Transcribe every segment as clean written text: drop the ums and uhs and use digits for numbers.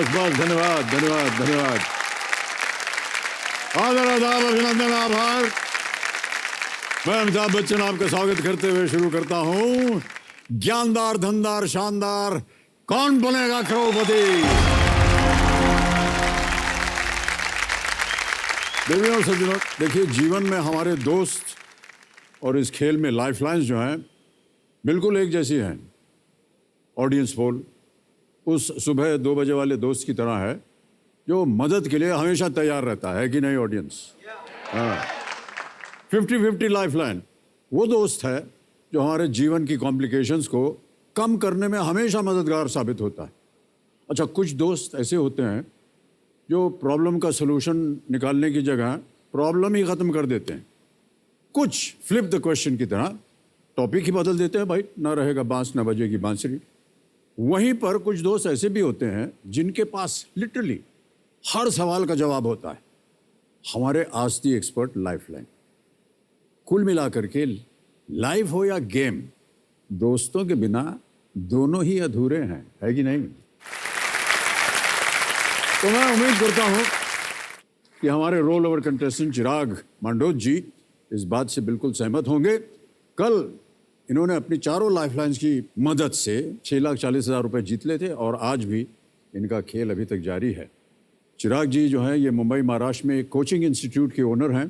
बस बस, धन्यवाद धन्यवाद धन्यवाद। आदर आदाब, अभिनंदन, आभार। मैं अमिताभ बच्चन आपका स्वागत करते हुए शुरू करता हूं ज्ञानदार, धनदार, शानदार कौन बनेगा करोड़पति। देवियों और सज्जनों, देखिए जीवन में हमारे दोस्त और इस खेल में लाइफलाइंस जो हैं बिल्कुल एक जैसी हैं। ऑडियंस पोल उस सुबह 2 बजे वाले दोस्त की तरह है जो मदद के लिए हमेशा तैयार रहता है कि नहीं ऑडियंस? हाँ, 50-50 लाइफलाइन वो दोस्त है जो हमारे जीवन की कॉम्प्लिकेशंस को कम करने में हमेशा मददगार साबित होता है। अच्छा, कुछ दोस्त ऐसे होते हैं जो प्रॉब्लम का सलूशन निकालने की जगह प्रॉब्लम ही ख़त्म कर देते हैं। कुछ फ्लिप द क्वेश्चन की तरह टॉपिक ही बदल देते हैं, भाई ना रहेगा बांस ना बजेगी बांसुरी। वहीं पर कुछ दोस्त ऐसे भी होते हैं जिनके पास लिटरली हर सवाल का जवाब होता है। हमारे आज दी एक्सपर्ट लाइफलाइन। कुल मिलाकर के लाइफ हो या गेम, दोस्तों के बिना दोनों ही अधूरे हैं, है कि नहीं? तो मैं उम्मीद करता हूं कि हमारे रोल ओवर कंटेस्टेंट चिराग मांडोज जी इस बात से बिल्कुल सहमत होंगे। कल इन्होंने अपनी चारों लाइफलाइंस की मदद से 6,40,000 रुपए जीत ले थे और आज भी इनका खेल अभी तक जारी है। चिराग जी जो हैं ये मुंबई महाराष्ट्र में एक कोचिंग इंस्टीट्यूट के ओनर हैं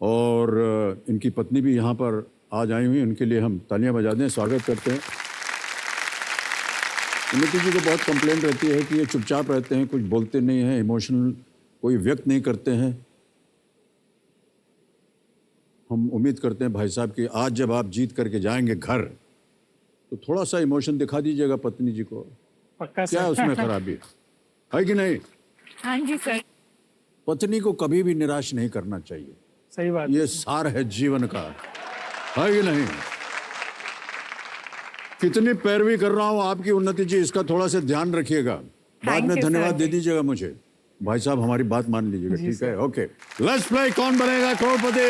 और इनकी पत्नी भी यहाँ पर आज आई हुई। उनके लिए हम तालियां बजा दें, स्वागत करते हैं। उन्नति जी को बहुत कंप्लेंट रहती है कि ये चुपचाप रहते हैं, कुछ बोलते नहीं हैं, इमोशनल कोई व्यक्त नहीं करते हैं। हम उम्मीद करते हैं भाई साहब कि आज जब आप जीत करके जाएंगे घर तो थोड़ा सा इमोशन दिखा दीजिएगा पत्नी जी को। पक्का क्या उसमें खराबी है कि नहीं? हाँ जी सर। पत्नी को कभी भी निराश नहीं करना चाहिए। सही बात। ये सार है जीवन का, है कि नहीं? कितनी पैरवी कर रहा हूं आपकी उन्नति जी, इसका थोड़ा सा ध्यान रखिएगा। बाद में धन्यवाद दे दीजिएगा मुझे। भाई साहब हमारी बात मान लीजिएगा, ठीक है? ओके, लेट्स प्ले कौन बनेगा करोड़पति।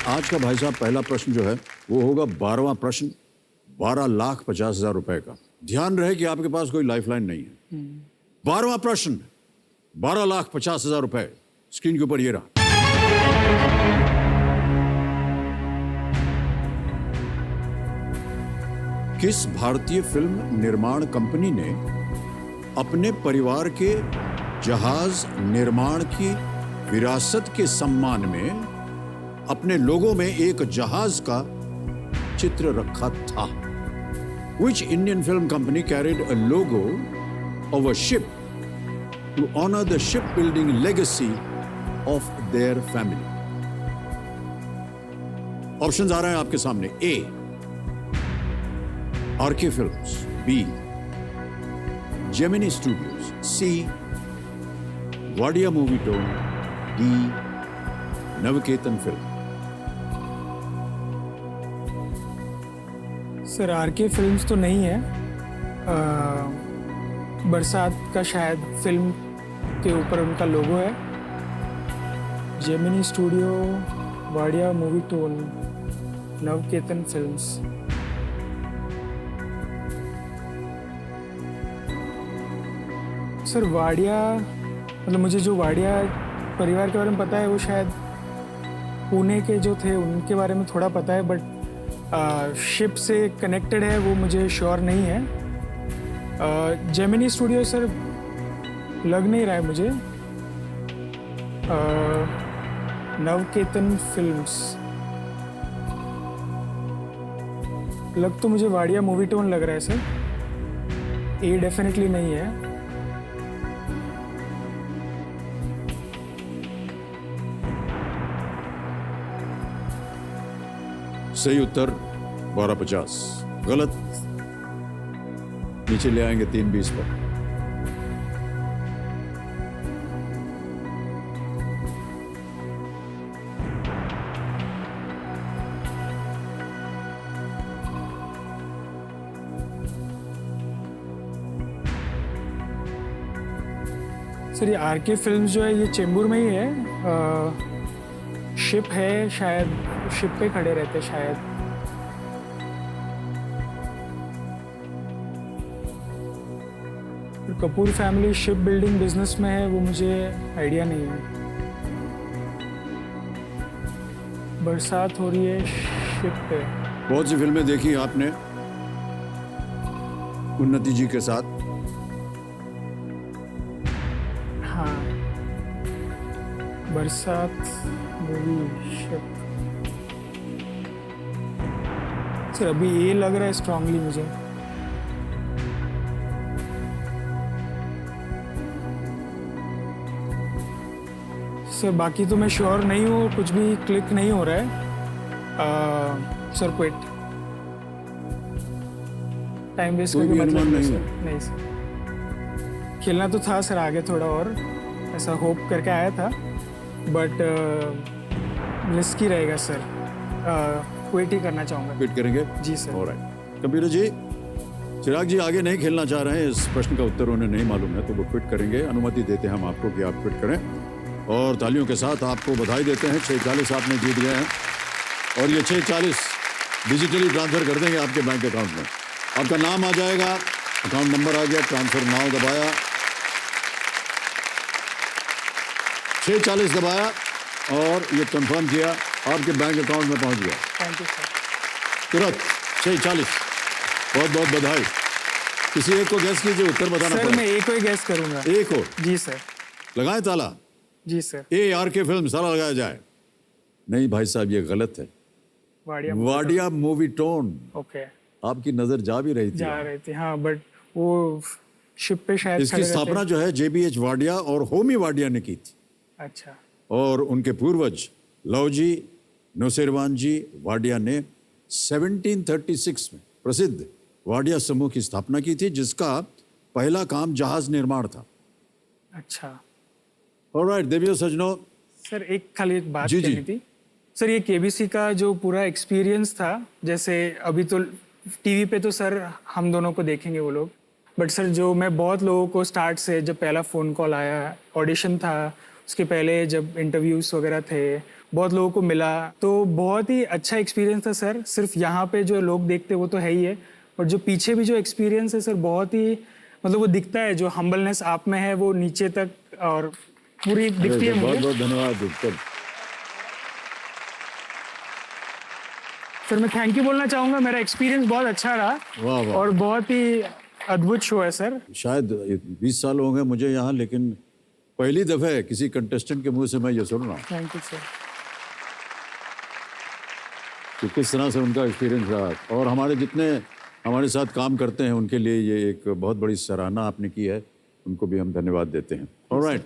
आज का भाई साहब पहला प्रश्न जो है वो होगा 12वां प्रश्न, 12,50,000 रुपए का। ध्यान रहे कि आपके पास कोई लाइफलाइन नहीं है। 12वां प्रश्न, 12,50,000 रुपए स्क्रीन के ऊपर ये रहा। किस भारतीय फिल्म निर्माण कंपनी ने अपने परिवार के जहाज निर्माण की विरासत के सम्मान में अपने लोगों में एक जहाज का चित्र रखा था? Which Indian film company carried a logo of a ship to honor the shipbuilding legacy of their family? Options आ रहे हैं आपके सामने। A RK Films, B Gemini Studios, C Wadia Movietone, D Navketan Film. Sir RK Films तो नहीं है। बरसात का शायद फिल्म के ऊपर उनका लोगो है। Gemini studio, Wadia movie tone, Navketan films. Sir Wadia, मतलब मुझे जो वाडिया परिवार के बारे में पता है वो शायद पुणे के जो थे उनके बारे में थोड़ा पता है, बट शिप से कनेक्टेड है वो मुझे श्योर नहीं है। जेमिनी स्टूडियो सर लग नहीं रहा है मुझे। नवकेतन फिल्म्स लग तो मुझे वाडिया मूवी टोन लग रहा है सर। ए डेफिनेटली नहीं है। सही उत्तर 12,50। गलत, नीचे ले आएंगे 3,20 पर। सर ये आरके फिल्म्स जो है ये चेंबूर में ही है। शिप है शायद, शिप पे खड़े रहते शायद। Kapoor family ship building business में है वो मुझे आइडिया नहीं है। बरसात हो रही है शिप पे। बहुत सी फिल्में देखी आपने उन्नति जी के साथ। हाँ, बरसात मूवी शिप। सर अभी ये लग रहा है स्ट्रांगली मुझे। सर बाकी तो मैं श्योर नहीं हूँ, कुछ भी क्लिक नहीं हो रहा है। सर क्विट, टाइम वेस्ट कोई करके भी मतलब अनुमान नहीं सर, नहीं सर। खेलना तो था सर आगे थोड़ा और, ऐसा होप करके आया था, बट रिस्की रहेगा सर। क्विट ही करना चाहूँगा। क्विट करेंगे? जी सर। ऑलराइट। कंप्यूटर जी, चिराग जी आगे नहीं खेलना चाह रहे हैं, इस प्रश्न का उत्तर उन्हें नहीं मालूम है, तो वो क्विट करेंगे। अनुमति देते हैं हम आपको कि आप क्विट करें, और तालियों के साथ आपको बधाई देते हैं। 640 आपने जीत गए हैं, और ये 640 डिजिटली ट्रांसफर कर देंगे आपके बैंक अकाउंट में। आपका नाम आ जाएगा, अकाउंट नंबर आ गया, ट्रांसफर नाउ दबाया, 640 दबाया और ये कंफर्म किया, आपके बैंक अकाउंट में पहुंच गया थैंक यू सर। तुरंत 640। बहुत बहुत बधाई। किसी एक को गैस कीजिए, उत्तर बताना सर मैं पड़ेगा। एक ही गैस करूँगा। एक हो, जी सर। लगाएं ताला। जी सर। AR फिल्म सारा लगाया जाए। नहीं भाई साहब, ये गलत है। Wadia. Wadia movie tone. Okay. आपकी नजर जा भी रही थी। जा रहे थे हाँ, बट वो शिप पे शायद इसकी खड़े रहते। स्थापना जो है JBH वाडिया और होमी वाडिया ने की थी, अच्छा। और उनके पूर्वज लवजी नौसेरवान जी वाडिया ने 1736 में प्रसिद्ध वाडिया समूह की स्थापना की थी, जिसका पहला काम जहाज निर्माण था। अच्छा ऑलराइट देवियों सज्जनों, सर, एक खाली एक बात जी, जी। कहनी थी सर। ये KBC का जो पूरा एक्सपीरियंस था, जैसे अभी तो टीवी पे तो सर हम दोनों को देखेंगे वो लोग, बट सर जो मैं बहुत लोगों को स्टार्ट से, जब पहला फ़ोन कॉल आया, ऑडिशन था, उसके पहले जब इंटरव्यूज़ वगैरह थे, बहुत लोगों को मिला, तो बहुत ही अच्छा एक्सपीरियंस था सर। सिर्फ यहाँ पे जो लोग देखते वो तो है ही है, और जो पीछे भी जो एक्सपीरियंस है सर, बहुत ही मतलब वो दिखता है, जो हम्बलनेस आप में है वो नीचे तक और पूरी दिखती है बहुत मुझे। बहुत धन्यवाद उत्तर। सर मैं थैंक यू बोलना चाहूँगा, मेरा एक्सपीरियंस बहुत अच्छा रहा। वाह, वाह। और बहुत ही अद्भुत शो है सर। शायद 20 साल हो गए मुझे यहाँ, लेकिन पहली दफा है किसी कंटेस्टेंट के मुंह से मैं ये सुन रहा हूँ थैंक यू सर। कि किस तरह से उनका एक्सपीरियंस रहा, और हमारे जितने हमारे साथ काम करते हैं उनके लिए ये एक बहुत बड़ी सराहना आपने की है, उनको भी हम धन्यवाद देते हैं। ऑलराइट,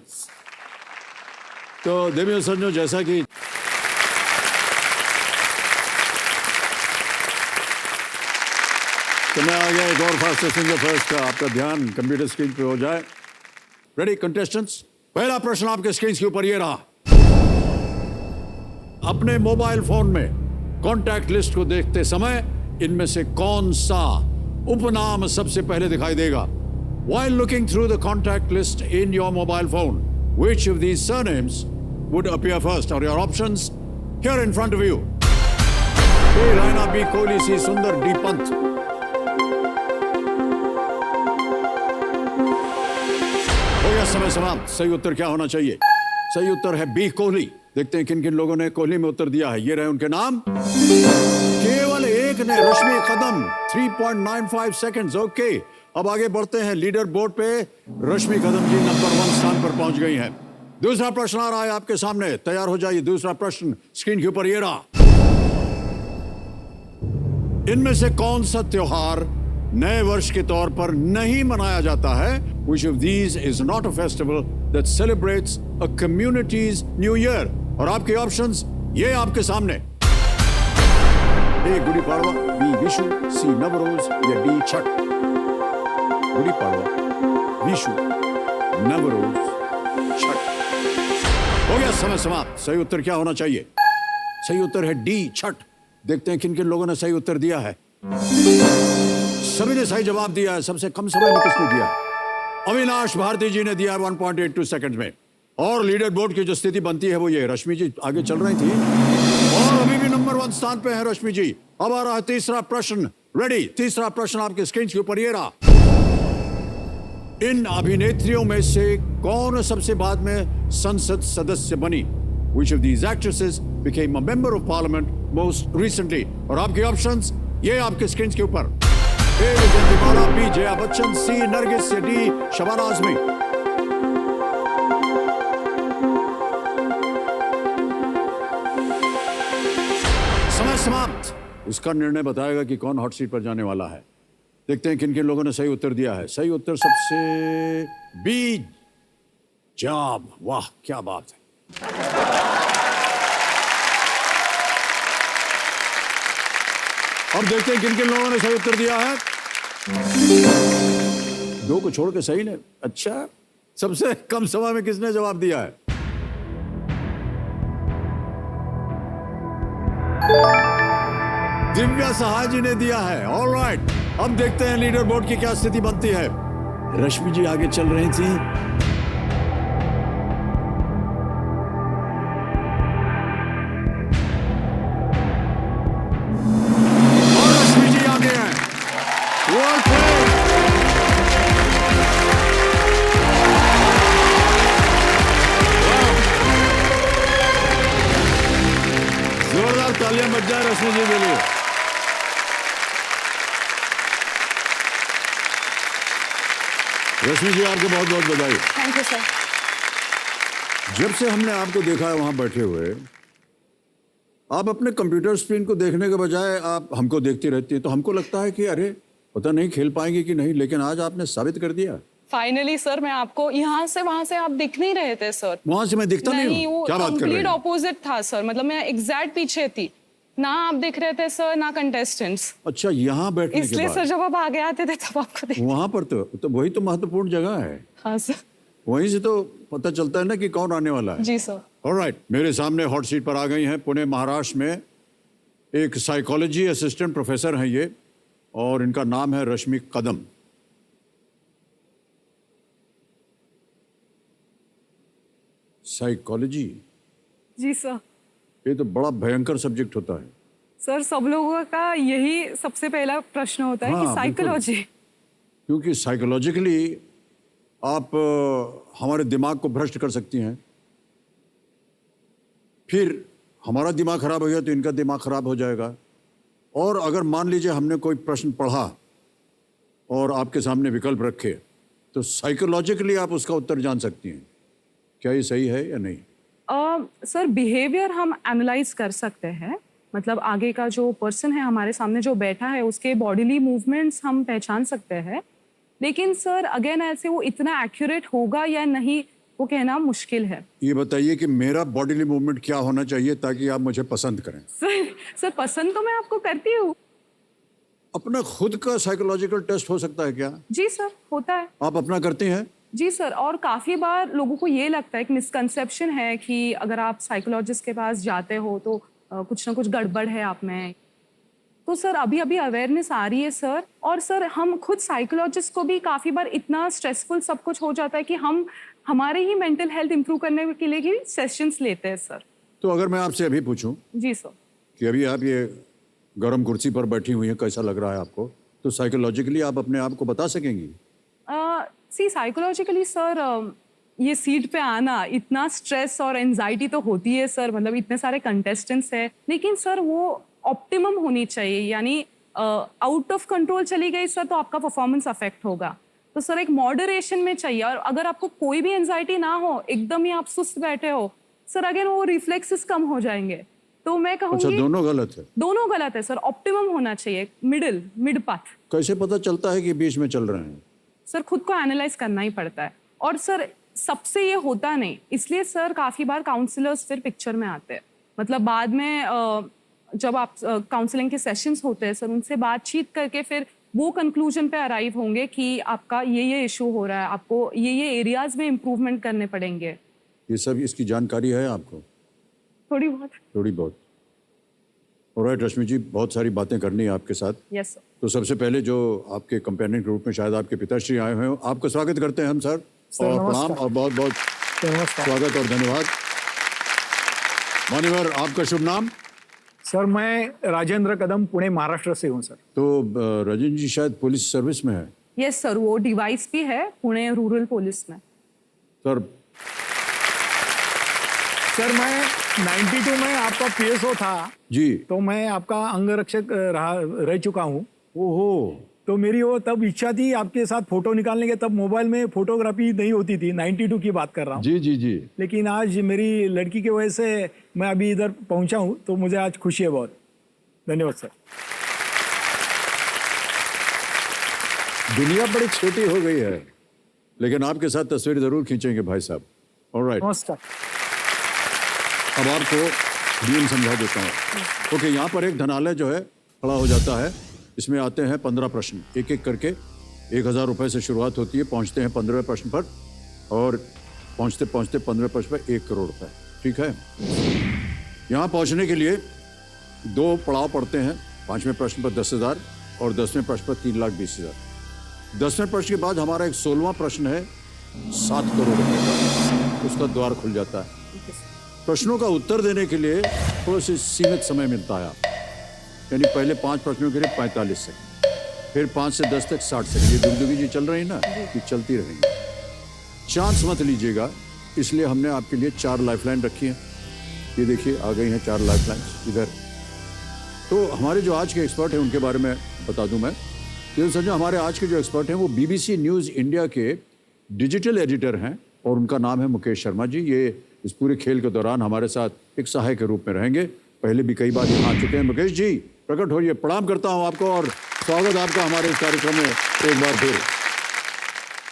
तो देवियों सज्जनों, जैसा कि तो मैं आ गया एक और फास्ट सिंगर फर्स्ट का। आपका ध्यान कंप्यूटर स्क्रीन पे हो जाए। रेडी कंटेस्टेंट्स, पहला प्रश्न आपके स्क्रीन के ऊपर ये रहा। अपने मोबाइल फोन में कॉन्टैक्ट लिस्ट को देखते समय इनमें से कौन सा उपनाम सबसे पहले दिखाई देगा? While looking through the contact list in your mobile phone, which of these surnames would appear first? Or your options here in front of you. A. Raina, B. Kohli, C. Sundar, D. Pant. हो गया समय समाप्त। सही उत्तर क्या होना चाहिए? सही उत्तर है B. कोहली। देखते हैं किन किन लोगों ने कोहली में उत्तर दिया है। ये रहे उनके नाम। केवल एक ने, रश्मि कदम, 3.95 सेकंड्स। ओके, अब आगे बढ़ते हैं। लीडर बोर्ड पे रश्मि कदम जी नंबर 1 स्थान पर पहुंच गई हैं। दूसरा प्रश्न आ रहा है आपके सामने, तैयार हो जाइए। दूसरा प्रश्न स्क्रीन के ऊपर ये रहा। इनमें से कौन सा त्योहार नए वर्ष के तौर पर नहीं मनाया जाता है? Which of these is not a festival that celebrates a community's new year? और आपके ऑप्शंस ये आपके सामने। ए. गुड़ी पाड़वा, बी. विशु, सी. नवरोज, या डी. छठ। गुड़ी पाड़वा, विशु, नवरोज, छठ। हो गया समय समाप्त। सही उत्तर क्या होना चाहिए? सही उत्तर है डी. छठ। देखते हैं किन किन लोगों ने सही उत्तर दिया है। सभी ने सही जवाब दिया है। सबसे कम समय में किसने दिया? अविनाश भारती जी ने दिया 1.82 सेकंड में। और लीडर बोर्ड की जो स्थिति बनती है वो ये, रश्मि जी आगे चल रही थी और अभी भी नंबर 1 स्थान पे है रश्मि जी। अब आ रहा है तीसरा प्रश्न। रेडी? तीसरा प्रश्न आपके स्क्रीन के ऊपर ये रहा। इन अभिनेत्रियों में से कौन सबसे बाद में संसद सदस्य बनी? Which of these actresses became a member of parliament most recently? और आपके ऑप्शंस ये आपके स्क्रीन के ऊपर। ए विजयंती माला, बी जया बच्चन, सी नरगिस, डी शबाना आजमी। समय समाप्त। उसका निर्णय बताएगा कि कौन हॉट सीट पर जाने वाला है। देखते हैं किन किन लोगों ने सही उत्तर दिया है। सही उत्तर सबसे बी जॉब। वाह क्या बात है। अब देखते हैं किन किन लोगों ने सही उत्तर दिया है। दो को छोड़ के सही ने। अच्छा, सबसे कम समय में किसने जवाब दिया है? दिव्या सहाय जी ने दिया है। ऑलराइट, अब देखते हैं लीडर बोर्ड की क्या स्थिति बनती है। रश्मि जी आगे चल रही थी और रश्मि जी आगे हैं। Well played. Wow. जोरदार तालियां बज जाए रश्मि जी के लिए। रश्मि जी आपको बहुत बहुत बधाई। Thank you sir. जब से हमने आपको देखा है वहां बैठे हुए, आप अपने कंप्यूटर स्क्रीन को देखने के बजाय आप हमको देखती रहती है, तो हमको लगता है कि अरे पता नहीं खेल पाएंगे कि नहीं, लेकिन आज आपने साबित कर दिया। फाइनली सर, मैं आपको यहाँ से वहां से आप दिख नहीं रहे थे सर। वहां से मैं दिखता नहीं हूँ? वो क्या बात कर रहे कंप्लीट हैं? ऑपोजिट था सर। मतलब मैं एग्जैक्ट पीछे थी, ना आप दिख रहे थे सर ना कंटेस्टेंट्स। अच्छा, यहाँ बैठने के इसलिए बाद सर जब आप आगे आते थे तब आपको देख। वहां पर तो वही तो महत्वपूर्ण जगह है। हाँ सर। वहीं से तो पता चलता है ना कि कौन आने वाला है। जी सर। ऑलराइट, मेरे सामने हॉट सीट पर आ गई हैं पुणे महाराष्ट्र में एक साइकोलॉजी असिस्टेंट प्रोफेसर हैं ये, और इनका नाम है रश्मि कदम। साइकोलॉजी, जी सर। ये तो बड़ा भयंकर सब्जेक्ट होता है। सर सब लोगों का यही सबसे पहला प्रश्न होता है हाँ, कि साइकोलॉजी। क्योंकि साइकोलॉजिकली आप हमारे दिमाग को भ्रष्ट कर सकती हैं, फिर हमारा दिमाग खराब हो गया तो इनका दिमाग खराब हो जाएगा। और अगर मान लीजिए हमने कोई प्रश्न पढ़ा और आपके सामने विकल्प रखे, तो साइकोलॉजिकली आप उसका उत्तर जान सकती हैं। क्या ये सही है या नहीं? सर बिहेवियर हम एनालाइज कर सकते हैं, मतलब आगे का जो पर्सन है हमारे सामने जो बैठा है उसके बॉडीली मूवमेंट्स हम पहचान सकते हैं, लेकिन सर अगेन ऐसे वो इतना एक्यूरेट होगा या नहीं वो कहना मुश्किल है। ये बताइए कि मेरा बॉडीली मूवमेंट क्या होना चाहिए ताकि आप मुझे पसंद करें? सर पसंद तो मैं आपको करती हूँ। अपना खुद का साइकोलॉजिकल टेस्ट हो सकता है क्या? जी सर, होता है। आप अपना करते हैं? जी सर, और काफ़ी बार लोगों को ये लगता है कि मिसकंसेप्शन है कि अगर आप साइकोलॉजिस्ट के पास जाते हो तो कुछ ना कुछ गड़बड़ है आप में। तो सर अभी अभी अवेयरनेस आ रही है सर, और सर हम खुद साइकोलॉजिस्ट को भी काफ़ी बार इतना स्ट्रेसफुल सब कुछ हो जाता है कि हम हमारे ही मेंटल हेल्थ इंप्रूव करने के लिए भी सेशंस लेते हैं सर। तो अगर मैं आपसे अभी पूछूं जी सर। कि अभी आप ये गर्म कुर्सी पर बैठी हुई हैं, कैसा लग रहा है आपको, तो साइकोलॉजिकली आप अपने आप को बता सकेंगी? सी साइकोलॉजिकली सर ये सीट पे आना इतना स्ट्रेस और एंजाइटी तो होती है सर, मतलब इतने सारे कंटेस्टेंट्स हैं, लेकिन सर वो ऑप्टिमम होनी चाहिए, यानी आउट ऑफ कंट्रोल चली गई सर तो आपका परफॉर्मेंस अफेक्ट होगा। तो सर एक मॉडरेशन में चाहिए, और अगर आपको कोई भी एंजाइटी ना हो, एकदम ही आप सुस्त बैठे हो सर, अगेन वो रिफ्लेक्सेस कम हो जाएंगे। तो मैं कहूँगी अच्छा, दोनों गलत है? दोनों गलत है सर, ऑप्टिमम होना चाहिए, मिड पाथ। कैसे पता चलता है कि बीच में चल रहे हैं? सर खुद को एनालाइज करना ही पड़ता है, और सर सबसे ये होता नहीं, इसलिए सर काफ़ी बार काउंसलर्स फिर पिक्चर में आते हैं। मतलब बाद में जब आप काउंसलिंग के सेशंस होते हैं सर, उनसे बातचीत करके फिर वो कंक्लूजन पे अराइव होंगे कि आपका ये इशू हो रहा है, आपको ये एरियाज में इम्प्रूवमेंट करने पड़ेंगे। ये सब इसकी जानकारी है आपको? थोड़ी बहुत। थोड़ी बहुत। ऑलराइट रश्मि जी, बहुत सारी बातें करनी है आपके साथ। Yes sir. तो सबसे पहले जो आपके कंपेनियन ग्रुप में शायद आपके पिताश्री आए हुए हैं, आपका स्वागत करते हैं हम सर, और प्रणाम और बहुत बहुत स्वागत और धन्यवाद। मान्यवर, आपका शुभ नाम? सर मैं राजेंद्र कदम पुणे महाराष्ट्र से हूँ सर। तो राजेंद्र जी शायद पुलिस सर्विस में है? यस सर, वो डिवाइस भी है पुणे रूरल पुलिस में। सर सर मैं 92 में आपका पीएसओ था, जी। तो मैं आपका अंगरक्षक रह चुका हूँ। ओहो, तो मेरी वो तब इच्छा थी आपके साथ फोटो निकालने के। तब मोबाइल में फोटोग्राफी नहीं होती थी, 92 की बात कर रहा हूँ। जी जी जी। लेकिन आज मेरी लड़की की वजह से मैं अभी इधर पहुंचा हूँ, तो मुझे आज खुशी है बहुत। धन्यवाद सर। दुनिया बड़ी छोटी हो गई है, लेकिन आपके साथ तस्वीर जरूर खींचेंगे भाई साहब। ऑलराइट, नमस्कार। अब आपको नियम समझा देता हूँ। ओके, यहाँ पर एक धनालय जो है खड़ा हो जाता है। इसमें आते हैं 15 प्रश्न, एक एक करके 1000 रुपये से शुरुआत होती है। पहुँचते हैं 15वें प्रश्न पर, और पहुँचते पहुँचते 15वें प्रश्न पर 1 करोड़ रुपये। ठीक है, यहाँ पहुँचने के लिए 2 पड़ाव पड़ते हैं। 5वें प्रश्न पर 10,000 और 10वें प्रश्न पर 3,20,000। 10वें प्रश्न के बाद हमारा एक 16वां प्रश्न है 7 करोड़ रुपये का, उसका द्वार खुल जाता है। प्रश्नों का उत्तर देने के लिए थोड़ा सा सीमित समय मिलता है, यानी पहले 5 प्रश्नों के लिए 45 सेकंड, फिर 5 से 10 तक 60 सेकंड। ये दुगदुगी जी चल रही ना, ये चलती रहेंगी। चांस मत लीजिएगा, इसलिए हमने आपके लिए 4 लाइफलाइन रखी हैं। ये देखिए आ गई हैं 4 लाइफलाइन इधर। तो हमारे जो आज के एक्सपर्ट हैं उनके बारे में बता दूं मैं। ये समझो, हमारे आज के जो एक्सपर्ट हैं वो BBC न्यूज़ इंडिया के डिजिटल एडिटर हैं, और उनका नाम है मुकेश शर्मा जी। ये इस पूरे खेल के दौरान हमारे साथ एक सहायक के रूप में रहेंगे। पहले भी कई बार यहाँ आ चुके हैं। मुकेश जी प्रकट होइए, प्रणाम करता हूँ आपको और स्वागत आपका हमारे इस कार्यक्रम में एक बार फिर।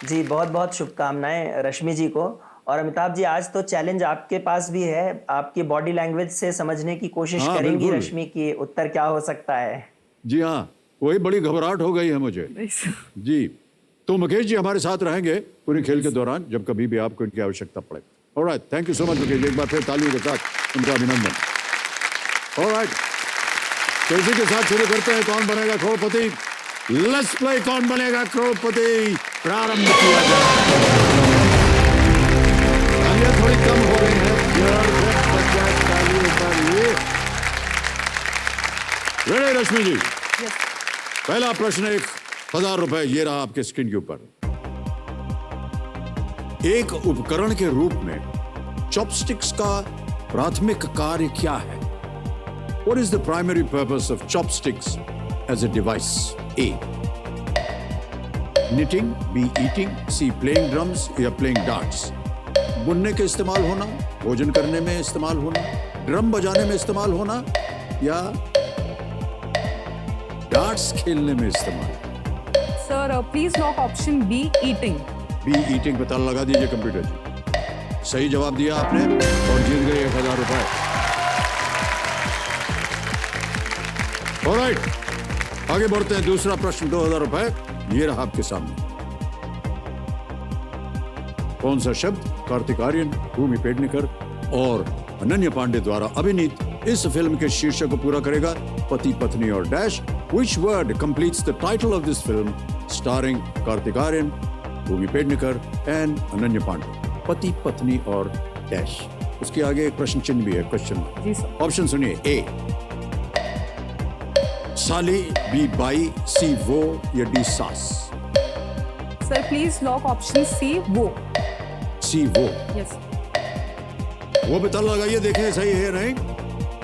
जी बहुत बहुत शुभकामनाएं रश्मि जी को। और अमिताभ जी, आज तो चैलेंज आपके पास भी है, आपकी बॉडी लैंग्वेज से समझने की कोशिश हाँ, करेंगी बिल्कुल। रश्मि की उत्तर क्या हो सकता है। जी हाँ, वही बड़ी घबराहट हो गई है मुझे जी। तो मुकेश जी हमारे साथ रहेंगे पूरे खेल के दौरान, जब कभी भी आपको इनकी आवश्यकता पड़े। Alright, thank you so much Mukesh ji, एक बार फिर तालियों के साथ उनका अभिनंदन। ऑलराइट, तो इसी के साथ शुरू करते हैं कौन बनेगा करोड़पति। लेट्स प्ले कौन बनेगा करोड़पति प्रारंभ किया जाए। तालियां थोड़ी कम हो गई हैं, रेडी रश्मि जी? पहला प्रश्न 1000 रुपए, ये रहा आपके स्क्रीन के ऊपर। एक उपकरण के रूप में चॉपस्टिक्स का प्राथमिक कार्य क्या है? What is the primary purpose of chopsticks as a device? A. Knitting, B. Eating, C. Playing drums या playing darts. बुनने के इस्तेमाल होना, भोजन करने में इस्तेमाल होना, ड्रम बजाने में इस्तेमाल होना, या डार्ट्स खेलने में इस्तेमाल। Sir please lock option B, eating. B eating पे ताला लगा दीजिए कंप्यूटर जी। सही जवाब दिया आपने और जीत गए 1000 रुपए। ऑलराइट, आगे बढ़ते हैं। दूसरा प्रश्न 2000 रुपए, ये रहा आपके सामने। कौन सा शब्द कार्तिक आर्यन, भूमि पेडनेकर और अनन्या पांडे द्वारा अभिनीत इस फिल्म के शीर्षक को पूरा करेगा? पति पत्नी और dash. Which word completes the title of this film starring Kartik Aaryan, Bhumi Pednekar and Ananya Pandey? पति पत्नी और डैश। उसके आगे एक प्रश्न चिन्ह भी है, क्वेश्चन मार्क। जी सर। ऑप्शन सुनिए। ए साली, बी बाई, सी वो या डी सास? Sir please lock option C, वो। सी वो। यस। वो भी ताला लगाइए, देखें सही है नहीं।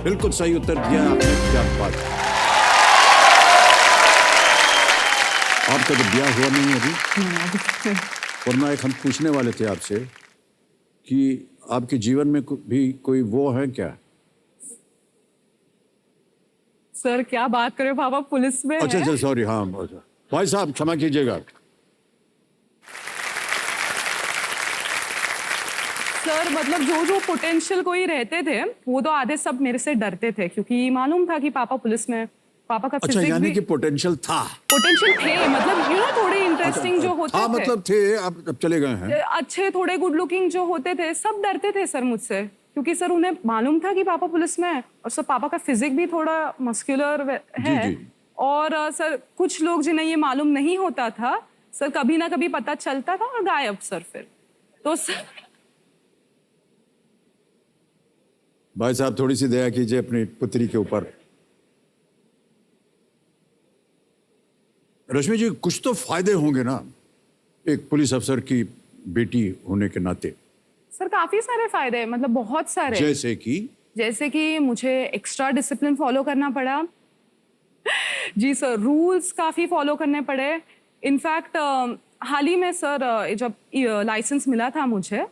बिल्कुल सही उत्तर दिया आपने, क्या बात है। आपका तो ब्याह हुआ नहीं है अभी? वरना एक हम पूछने वाले थे आपसे कि आपके जीवन में भी कोई वो है क्या? सर क्या बात कर रहे हो, पापा पुलिस में अच्छा है। अच्छा, सॉरी। हाँ भाई साहब क्षमा कीजिएगा। सर मतलब जो पोटेंशियल कोई रहते थे वो तो आधे सब मेरे से डरते थे, क्योंकि मालूम था कि पापा पुलिस में। पापा का अच्छा, फिजिक्स यानी भी कि पोटेंशियल था। पोटेंशियल थे, मतलब थोड़े इंटरेस्टिंग जो होते हाँ थे। मतलब थे, अब चले गए हैं। अच्छे थोड़े गुड लुकिंग जो होते थे, सब डरते थे सर मुझसे, क्योंकि सर उन्हें मालूम था कि पापा पुलिस में है, और सर पापा का फिजिक भी थोड़ा मस्कुलर है। जी। और सर कुछ लोग जिन्हें ये मालूम नहीं होता था, सर कभी ना कभी पता चलता था और गायब सर। फिर तो सर भाई साहब थोड़ी सी दया कीजिए अपनी पुत्री के ऊपर। रश्मि जी, कुछ तो फायदे होंगे ना एक पुलिस अफसर की बेटी होने के नाते? सर काफी सारे फायदे, मतलब बहुत सारे। जैसे कि मुझे एक्स्ट्रा डिसिप्लिन फॉलो करना पड़ा। जी सर, रूल्स काफी फॉलो करने पड़े। इनफैक्ट हाल ही में सर जब लाइसेंस मिला था मुझे,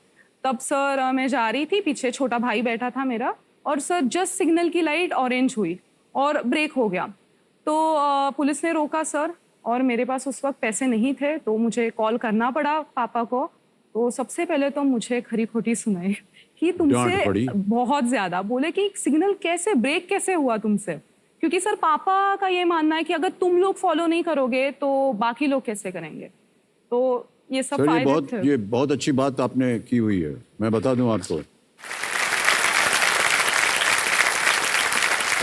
तब सर मैं जा रही थी, पीछे छोटा भाई बैठा था मेरा, और सर जस्ट सिग्नल की लाइट ऑरेंज हुई और ब्रेक हो गया, तो पुलिस ने रोका सर, और मेरे पास उस वक्त पैसे नहीं थे, तो मुझे कॉल करना पड़ा पापा को। तो सबसे पहले तो मुझे खरी खोटी सुनाई कि तुमसे बहुत ज्यादा, बोले कि सिग्नल कैसे, ब्रेक कैसे हुआ तुमसे, क्योंकि सर पापा का ये मानना है कि अगर तुम लोग फॉलो नहीं करोगे तो बाकी लोग कैसे करेंगे। तो ये सब सर, फायदे थे। ये बहुत अच्छी बात आपने की हुई है, मैं बता दूं आपको।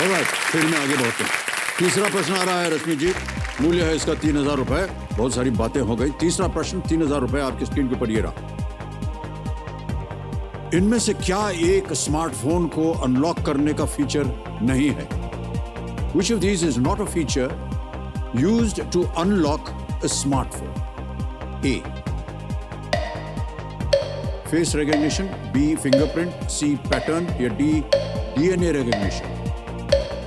ऑलराइट, फिर मैं आगे बढ़ता हूं। तीसरा प्रश्न आ रहा है रश्मि जी, मूल्य है इसका 3000 रुपए। बहुत सारी बातें हो गई। तीसरा प्रश्न 3000 रुपए आपकी स्क्रीन के ऊपर ये रहा। इनमें से क्या एक स्मार्टफोन को अनलॉक करने का फीचर नहीं है? Which of these is not a feature used to unlock a smartphone? A. Face recognition, B. fingerprint, C. pattern या D. DNA recognition?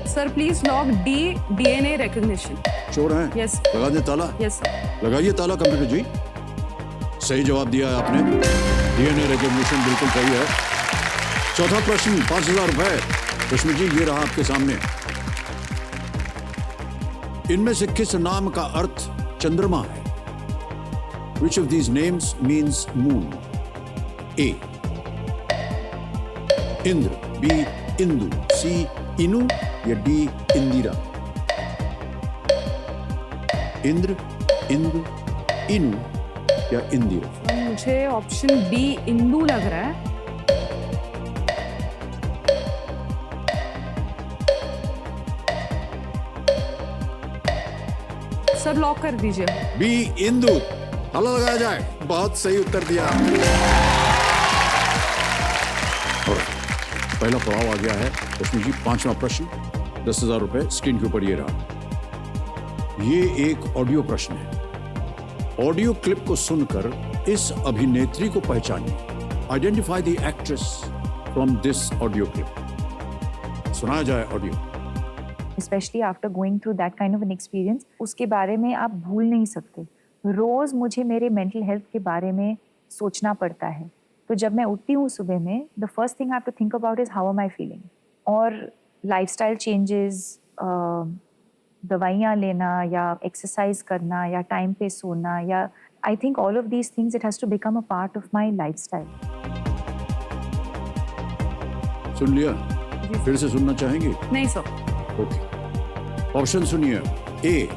Sir please lock D, DNA recognition. चोर हैं? Yes. लगा दे ताला? Yes sir. लगाइए ताला computer जी। सही जवाब दिया है आपने, DNA रिकॉग्निशन बिल्कुल सही है। चौथा प्रश्न 5000 रुपए। रश्मि जी, ये रहा आपके सामने। इनमें से किस नाम का अर्थ चंद्रमा है? Which of these names means moon? A. Indra, B. Indu, C. इनु या D. इंदिरा? इंद्र, इंदु, इनु या इंदिरा? मुझे ऑप्शन बी इंदू लग रहा है। सर लॉक कर दीजिए। बी इंदु, ताला लगाया जाए। बहुत सही उत्तर दिया। और पहला पड़ाव आ गया है उसमें जी। पांचवा प्रश्न 10,000 रुपए स्क्रीन के ऊपर ये रहा। ये एक ऑडियो प्रश्न है। ऑडियो क्लिप को सुनकर इस अभिनेत्री को पहचानिए। Identify the actress from this audio clip. सुनाया जाए audio. Specially after going through that kind of an experience, उसके बारे में आप भूल नहीं सकते। रोज़ मुझे मेरे मेंटल हेल्थ के बारे में सोचना पड़ता है। तो जब मैं उठती हूँ सुबह में, the first thing I have to think about is how am I feeling. और लाइफस्टाइल चेंजेस, दवाइयाँ लेना या एक्सरसाइज करना या टाइम पे सोना, या I think all of these things, it has to become a part of my lifestyle. सुन लिया? फिर से सुनना चाहेंगे? नहीं सर। ओके, ऑप्शन सुनिए। ए.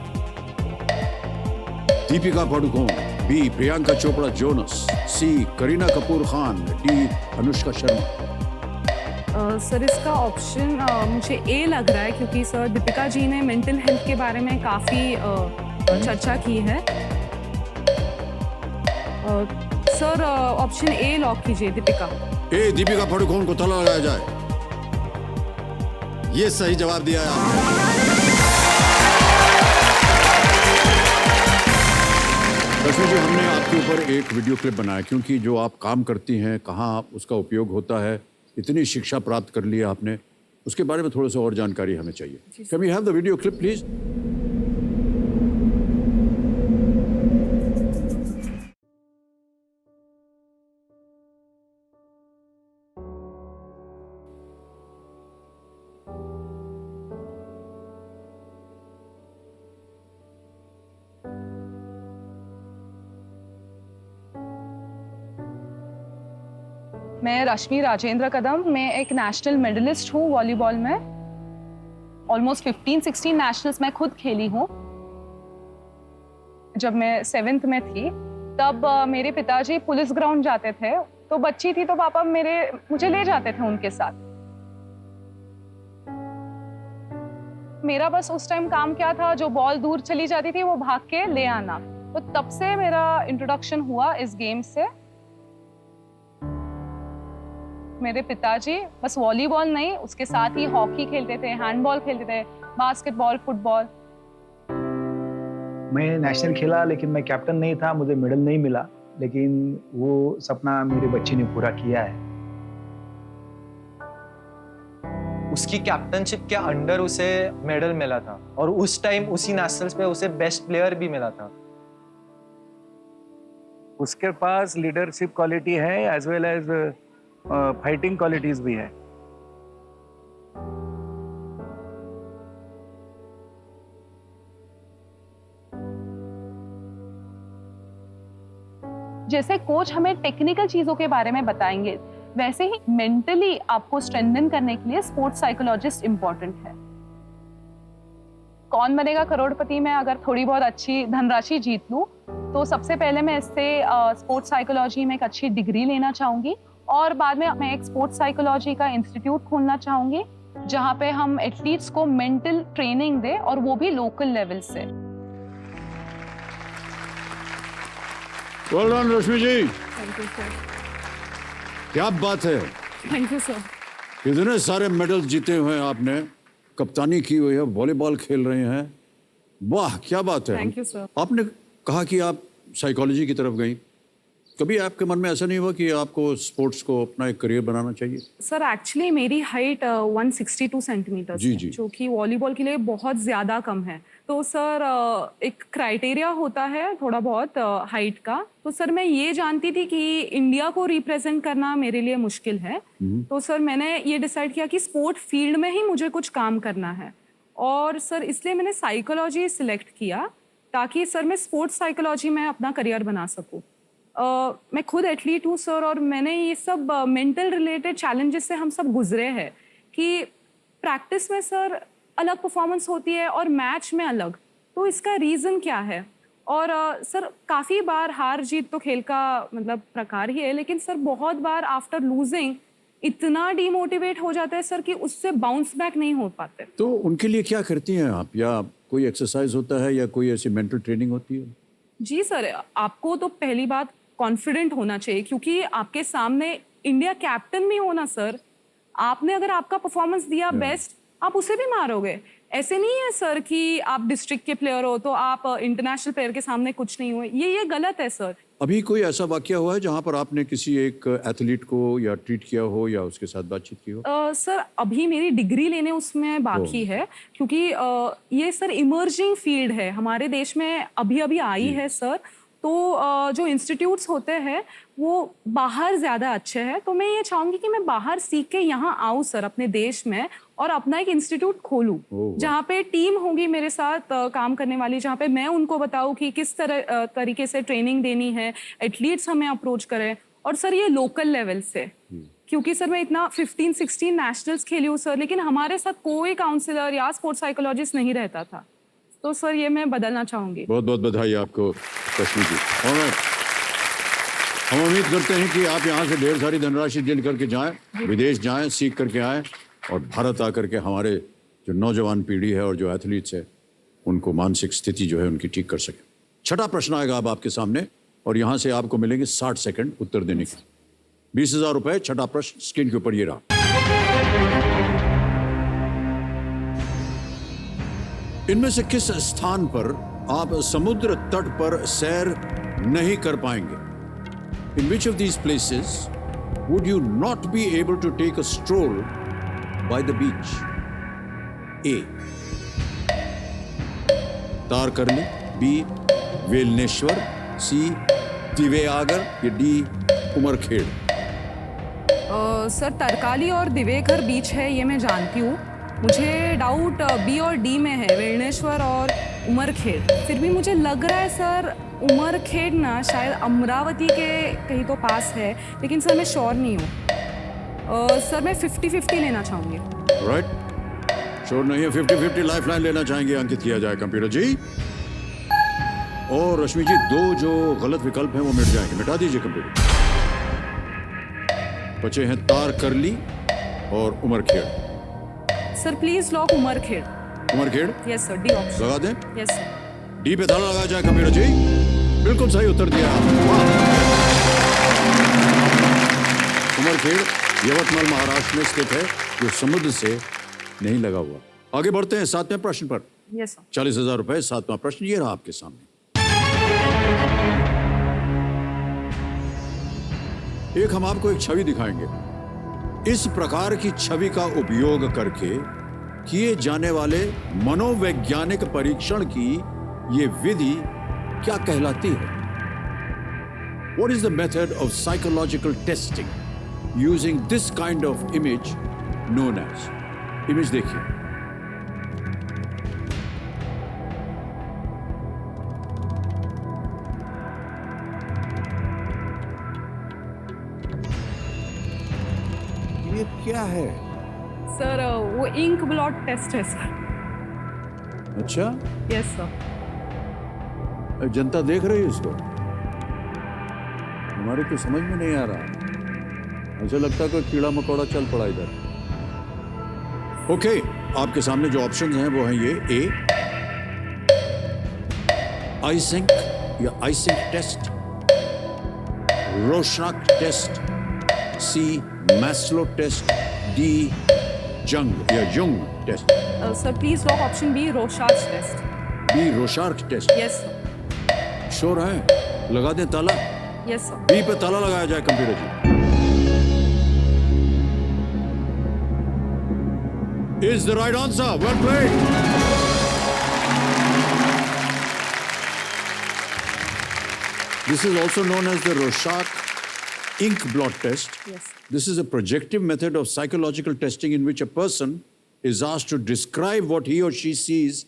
दीपिका पादुकोण, बी. प्रियंका चोपड़ा जोनस, सी. करीना कपूर खान, डी. अनुष्का शर्मा? सर इसका ऑप्शन मुझे ए लग रहा है, क्योंकि सर दीपिका जी ने मेंटल हेल्थ के बारे में काफ़ी चर्चा की है। सर ऑप्शन ए लॉक कीजिए, दीपिका। ए. दीपिका पादुकोण को ताला लगाया जाए। ये सही जवाब दिया है आपने। रश्मि जी, हमने आपके ऊपर एक वीडियो क्लिप बनाया क्योंकि जो आप काम करती हैं, कहाँ उसका उपयोग होता है, इतनी शिक्षा प्राप्त कर ली है आपने, उसके बारे में थोड़ा सा और जानकारी हमें चाहिए। Can we have the video clip please? मैं रश्मि राजेंद्र कदम, मैं एक नेशनल मेडलिस्ट हूँ वॉलीबॉल में। ऑलमोस्ट 15-16 नेशनल्स मैं खुद खेली हूँ। जब मैं 7th में थी, तब मेरे पिताजी पुलिस ग्राउंड जाते थे, तो बच्ची थी तो पापा मुझे ले जाते थे उनके साथ। मेरा बस उस टाइम काम क्या था, जो बॉल दूर चली जाती थी वो भाग के ले आना। तो तब से मेरा इंट्रोडक्शन हुआ इस गेम से। मेरे पिताजी बस वॉलीबॉल नहीं, उसके साथ ही हॉकी खेलते थे, हैंडबॉल खेलते थे, बास्केटबॉल, फुटबॉल। मैं नेशनल खेला लेकिन मैं कैप्टन नहीं था, मुझे मेडल नहीं मिला, लेकिन वो सपना मेरे बच्चे ने पूरा किया है। उसकी कैप्टनशिप के अंडर उसे मेडल मिला था और उस टाइम उसी नेशनल्स पे उसे बेस्ट प्लेयर भी मिला था। उसके पास लीडरशिप क्वालिटी है as well as fighting qualities भी है। जैसे कोच हमें टेक्निकल चीजों के बारे में बताएंगे, वैसे ही मेंटली आपको स्ट्रेंथन करने के लिए स्पोर्ट्स साइकोलॉजिस्ट इंपॉर्टेंट है। कौन बनेगा करोड़पति में अगर थोड़ी बहुत अच्छी धनराशि जीत लूं, तो सबसे पहले मैं इससे स्पोर्ट्स साइकोलॉजी में एक अच्छी डिग्री लेना चाहूंगी और बाद में मैं एक स्पोर्ट्स साइकोलॉजी का इंस्टीट्यूट खोलना चाहूंगी जहां पे हम एथलीट्स को मेंटल ट्रेनिंग दे और वो भी लोकल लेवल से। Well done Rashmi ji, thank you sir. क्या बात है, थैंक यू सर। कितने सारे मेडल जीते हुए हैं आपने, कप्तानी की हुई है, वॉलीबॉल खेल रहे हैं, वाह क्या बात है। Thank you sir. आपने कहा कि आप साइकोलॉजी की तरफ गई, कभी आपके मन में ऐसा नहीं हुआ कि आपको स्पोर्ट्स को अपना एक करियर बनाना चाहिए? सर एक्चुअली मेरी हाइट 162 सेंटीमीटर जी, जी। जो कि वॉलीबॉल के लिए बहुत ज़्यादा कम है। तो सर एक क्राइटेरिया होता है थोड़ा बहुत हाइट का। तो सर मैं ये जानती थी कि इंडिया को रिप्रेजेंट करना मेरे लिए मुश्किल है। तो सर मैंने ये डिसाइड किया कि स्पोर्ट फील्ड में ही मुझे कुछ काम करना है और सर इसलिए मैंने साइकोलॉजी सिलेक्ट किया ताकि सर मैं स्पोर्ट्स साइकोलॉजी में अपना करियर बना सकूँ। मैं खुद एथलीट हूँ सर और मैंने ये सब मेंटल रिलेटेड चैलेंजेस से हम सब गुजरे हैं कि प्रैक्टिस में सर अलग परफॉर्मेंस होती है और मैच में अलग। तो इसका रीज़न क्या है? और सर काफ़ी बार हार जीत तो खेल का मतलब प्रकार ही है, लेकिन सर बहुत बार आफ्टर लूजिंग इतना डीमोटिवेट हो जाता है सर कि उससे बाउंस बैक नहीं हो पाते। तो उनके लिए क्या करती हैं आप, या कोई एक्सरसाइज होता है या कोई ऐसी मेंटल ट्रेनिंग होती है? जी सर, आपको तो पहली बात कॉन्फिडेंट होना चाहिए क्योंकि आपके सामने इंडिया कैप्टन भी होना सर। आपने अगर आपका परफॉर्मेंस दिया बेस्ट, आप उसे भी मारोगे। ऐसे नहीं है सर कि आप डिस्ट्रिक्ट के प्लेयर हो तो आप इंटरनेशनल प्लेयर के सामने कुछ नहीं हुए, ये गलत है सर। अभी कोई ऐसा वाकया हुआ है जहां पर आपने किसी एक एथलीट को या ट्रीट किया हो या उसके साथ बातचीत की हो? सर अभी मेरी डिग्री लेने उसमें बाकी है क्योंकि ये सर इमर्जिंग फील्ड है, हमारे देश में अभी अभी आई है सर। तो जो इंस्टीट्यूट्स होते हैं वो बाहर ज़्यादा अच्छे हैं। तो मैं ये चाहूँगी कि मैं बाहर सीख के यहाँ आऊँ सर अपने देश में और अपना एक इंस्टीट्यूट खोलूँ जहाँ पे टीम होगी मेरे साथ काम करने वाली, जहाँ पे मैं उनको बताऊँ कि किस तरह तरीके से ट्रेनिंग देनी है, एथलीट्स हमें अप्रोच करें। और सर ये लोकल लेवल से, क्योंकि सर मैं इतना 15-16 नेशनल्स खेली हूँ सर, लेकिन हमारे साथ कोई काउंसलर या स्पोर्ट्स साइकोलॉजिस्ट नहीं रहता था। तो सर ये मैं बदलना चाहूँगी। बहुत बहुत बधाई आपको रश्मि जी। और हम उम्मीद करते हैं कि आप यहाँ से ढेर सारी धनराशि जीत करके जाएं, विदेश जाएं, सीख करके आएं और भारत आकर के हमारे जो नौजवान पीढ़ी है और जो एथलीट्स है उनको मानसिक स्थिति जो है उनकी ठीक कर सकें। छठा प्रश्न आएगा अब आपके सामने और यहाँ से आपको मिलेंगे 60 सेकंड उत्तर देने के। 20,000 रुपए। छठा प्रश्न स्क्रीन के ऊपर ये रहा। इनमें से किस स्थान पर आप समुद्र तट पर सैर नहीं कर पाएंगे? In which of these places would you not be able to take a stroll by the beach? A. Tarkarli, B. वेलनेश्वर, C. Diveagar या D. उमरखेड़। सर तरकाली और दिवेघर बीच है ये मैं जानती हूँ। मुझे डाउट बी और डी में है, वेलनेश्वर और उमरखेड़। फिर भी मुझे लग रहा है सर उमरखेड़ ना शायद अमरावती के कहीं तो पास है, लेकिन सर मैं श्योर नहीं हूँ। सर मैं 50-50 लेना चाहूँगी। राइट, श्योर नहीं है, 50-50 लाइफलाइन लेना चाहेंगे, अंकित किया जाए कंप्यूटर जी। और रश्मि जी, दो जो गलत विकल्प हैं वो मिट जाएंगे, मिटा दीजिए कंप्यूटर। बचे हैं तारकर्ली और Umarkhed. Sir please lock Umarkhed. Umarkhed yes sir, D option लगा दें? Yes sir. डी पे ताला लगा जाए कंप्यूटर जी। बिल्कुल सही उत्तर दिया आपने, वाह। उमरखेड़ यवतमाल महाराष्ट्र में स्थित है, जो समुद्र से नहीं लगा हुआ। आगे बढ़ते हैं 7वें प्रश्न पर। Yes sir. 40,000 रुपए। 7वां प्रश्न ये रहा आपके सामने। एक हम आपको एक छवि दिखाएंगे। इस प्रकार की छवि का उपयोग करके किए जाने वाले मनोवैज्ञानिक परीक्षण की ये विधि क्या कहलाती है? What is the method of psychological testing using this kind of image known as? Image देखिए। ये क्या है? सर वो इंक ब्लॉट टेस्ट है सर। अच्छा, यस सर। जनता देख रही है इसको? हमारे तो समझ में नहीं आ रहा। ऐसा लगता है कोई कीड़ा मकोड़ा चल पड़ा इधर। ओके, आपके सामने जो ऑप्शंस हैं वो हैं ये: ए आइसिंक या Eysenck test, Rorschach test, C Maslow test, D Jung या Jung test. Sir please lock option B, Rorschach test. B Rorschach test. Yes sir. Sure है? लगा दें ताला? Yes sir. बी पे ताला लगाया जाए computer ji. Is the right answer. Well played. This is also known as the Rorschach ink blot test. Yes. This is a projective method of psychological testing in which a person is asked to describe what he or she sees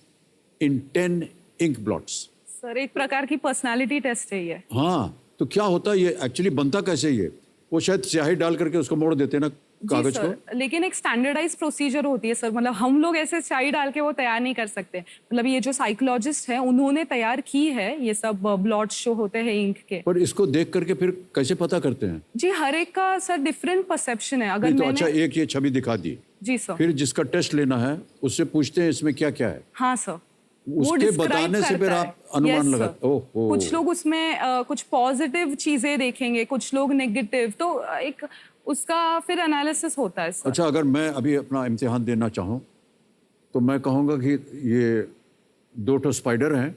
in 10 ink blots. Sir एक प्रकार की personality test है ये। हाँ, तो क्या होता है ये एक्चुअली बनता कैसे ये? वो शायद स्याही डाल करके उसको मोड़ देते हैं ना कागज को। लेकिन एक स्टैंडर्डाइज प्रोसीजर होती है सर, मतलब हम लोग ऐसे स्याही डाल के वो तैयार नहीं कर सकते। मतलब ये जो साइकोलॉजिस्ट है उन्होंने तैयार की है ये सब ब्लॉट शो होते हैं इंक के। पर इसको देख करके फिर कैसे पता करते हैं? जी हर एक का सर डिफरेंट परसेप्शन है। अगर नहीं तो मैंने अच्छा, एक ये छवि दिखा दी, जी सर, फिर जिसका टेस्ट लेना है उससे पूछते हैं इसमें क्या क्या है। हाँ सर, वो उसके describe बताने से फिर करता आप है। अनुमान Yes, लगाते। sir. ओहो। कुछ लोग उसमें कुछ पॉजिटिव चीजें देखेंगे, कुछ लोग नेगेटिव, तो एक उसका फिर एनालिसिस होता है सर। अच्छा, अगर मैं अभी अपना इम्तिहान देना चाहूँ तो मैं कहूँगा कि ये 2 ठो स्पाइडर हैं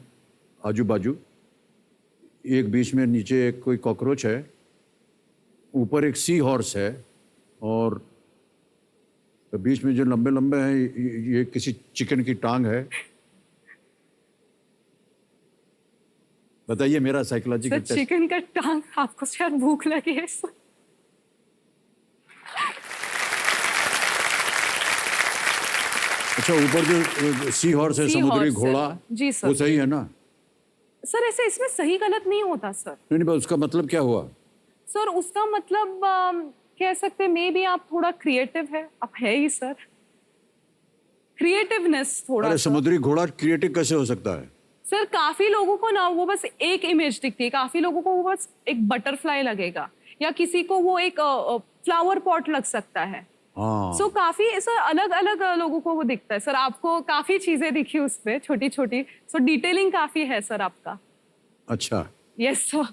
आजू बाजू, एक बीच में नीचे एक कोई कॉकरोच है, ऊपर एक सी हॉर्स है, और बीच में जो लंबे लंबे हैं ये किसी चिकन की टांग है। बताइए मेरा साइकोलॉजिकल सर चिकन का टांग, आपको शायद भूख लगी है सर। अच्छा, ऊपर जो सी हॉर्स है, समुद्री घोड़ा, जी सर, वो सही है ना? सर ऐसे इसमें सही गलत नहीं होता सर। नहीं, उसका मतलब क्या हुआ? सर उसका मतलब कह सकते मे बी आप थोड़ा क्रिएटिव है, आप है ही सर, क्रिएटिवनेस थोड़ा। अरे समुद्री घोड़ा क्रिएटिव कैसे हो सकता है? सर काफी लोगों को ना वो बस एक इमेज दिखती है, काफी लोगों को वो बस एक बटरफ्लाई लगेगा, या किसी को वो एक फ्लावर पॉट लग सकता है। हाँ। सो काफी सर अलग अलग लोगों को वो दिखता है सर। आपको काफी चीजें दिखी उसमें छोटी छोटी, सो डिटेलिंग काफी है सर आपका। अच्छा, यस सर,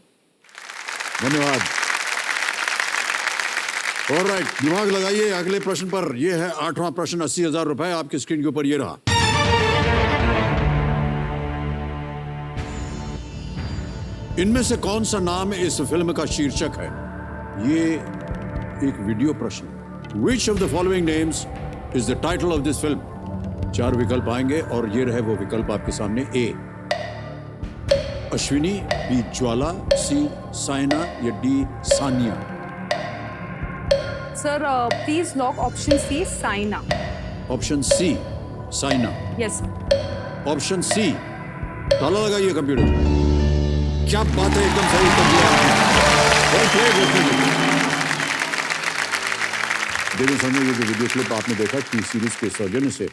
धन्यवाद। ऑलराइट, दिमाग लगाइए अगले प्रश्न पर। यह है 8वां प्रश्न। 80,000 रुपए आपकी स्क्रीन के ऊपर ये रहा। इनमें से कौन सा नाम इस फिल्म का शीर्षक है? ये एक वीडियो प्रश्न। Which of the following names is the title of this film? 4 विकल्प आएंगे और ये रहे वो विकल्प आपके सामने। A Ashwini, B Jwala, C Saina या D Sania. Sir please lock option C, Saina. Option C Saina. Yes sir. Option C, ताला लगाइए कंप्यूटर। क्या बात है, एकदम सही उत्तर दिया आपने। देखिए समझो, ये जो वीडियो क्लिप आपने देखा टी सीरीज के सौजन्य से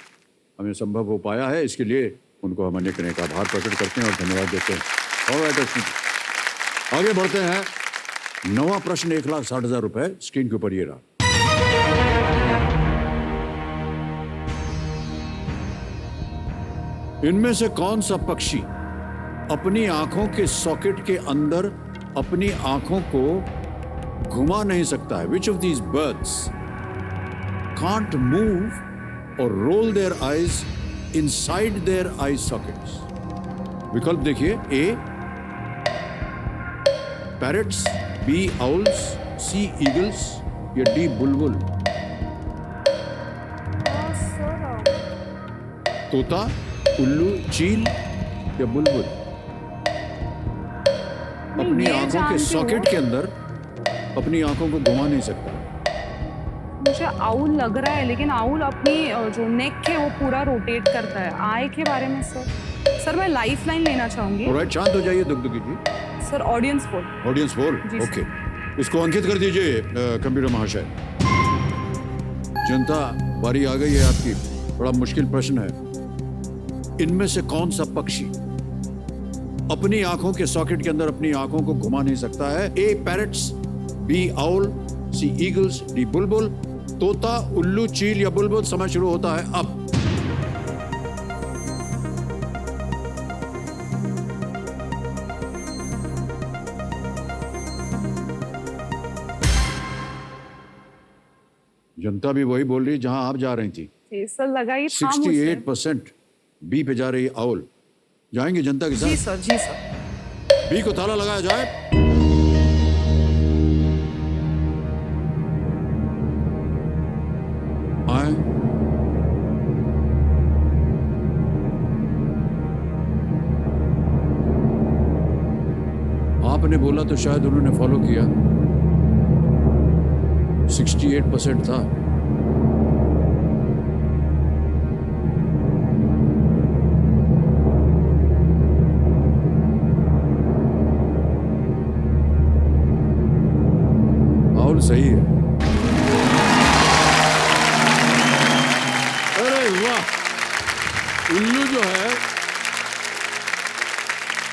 हमें संभव हो पाया है, इसके लिए उनको हम अनेक अनेक आभार प्रकट करते हैं और धन्यवाद देते हैं। ऑलराइट, आगे बढ़ते हैं। 9वां प्रश्न 1,60,000 रुपए स्क्रीन के ऊपर ये रहा। इनमें से कौन सा पक्षी अपनी आंखों के सॉकेट के अंदर अपनी आंखों को घुमा नहीं सकता है? Which of these birds can't move or roll their eyes inside their eye sockets. विकल्प देखिए, A parrots, B owls, C eagles या D बुलबुल. तोता, उल्लू, चील या बुलबुल. अपनी ये आंखों के जानती सॉकेट हूँ। के अंदर अपनी आंखों को घुमा नहीं सकता. मुझे आउल लग रहा है, लेकिन आउल अपनी जो नेक है वो पूरा रोटेट करता है. आई के बारे में सर मैं लाइफ लाइन लेना चाहूंगी. ऑलराइट, शांत हो जाइए Dugdugi ji. Sir audience poll. Audience poll, जी, ओके. इसको अंकित कर दीजिए कंप्यूटर महाशय. जनता, बारी आ गई है आपकी. बड़ा मुश्किल प्रश्न है. इनमें से कौन सा पक्षी अपनी आंखों के सॉकेट के अंदर अपनी आंखों को घुमा नहीं सकता है? ए पैरट्स, बी आउल, सी ईगल्स, डी बुलबुल. तोता, उल्लू, चील या बुलबुल. समय शुरू होता है अब. जनता भी वही बोल रही जहां आप जा रही थी. जी सर, लगा ही था मुझे. 68% बी पे जा रही है, आउल. जाएंगे जनता के जी साथ? सर, जी सर. बी को ताला लगाया जाए. आए. आपने बोला तो शायद उन्होंने फॉलो किया. 68% था. आउल सही है. अरे वाह. उल्लू जो है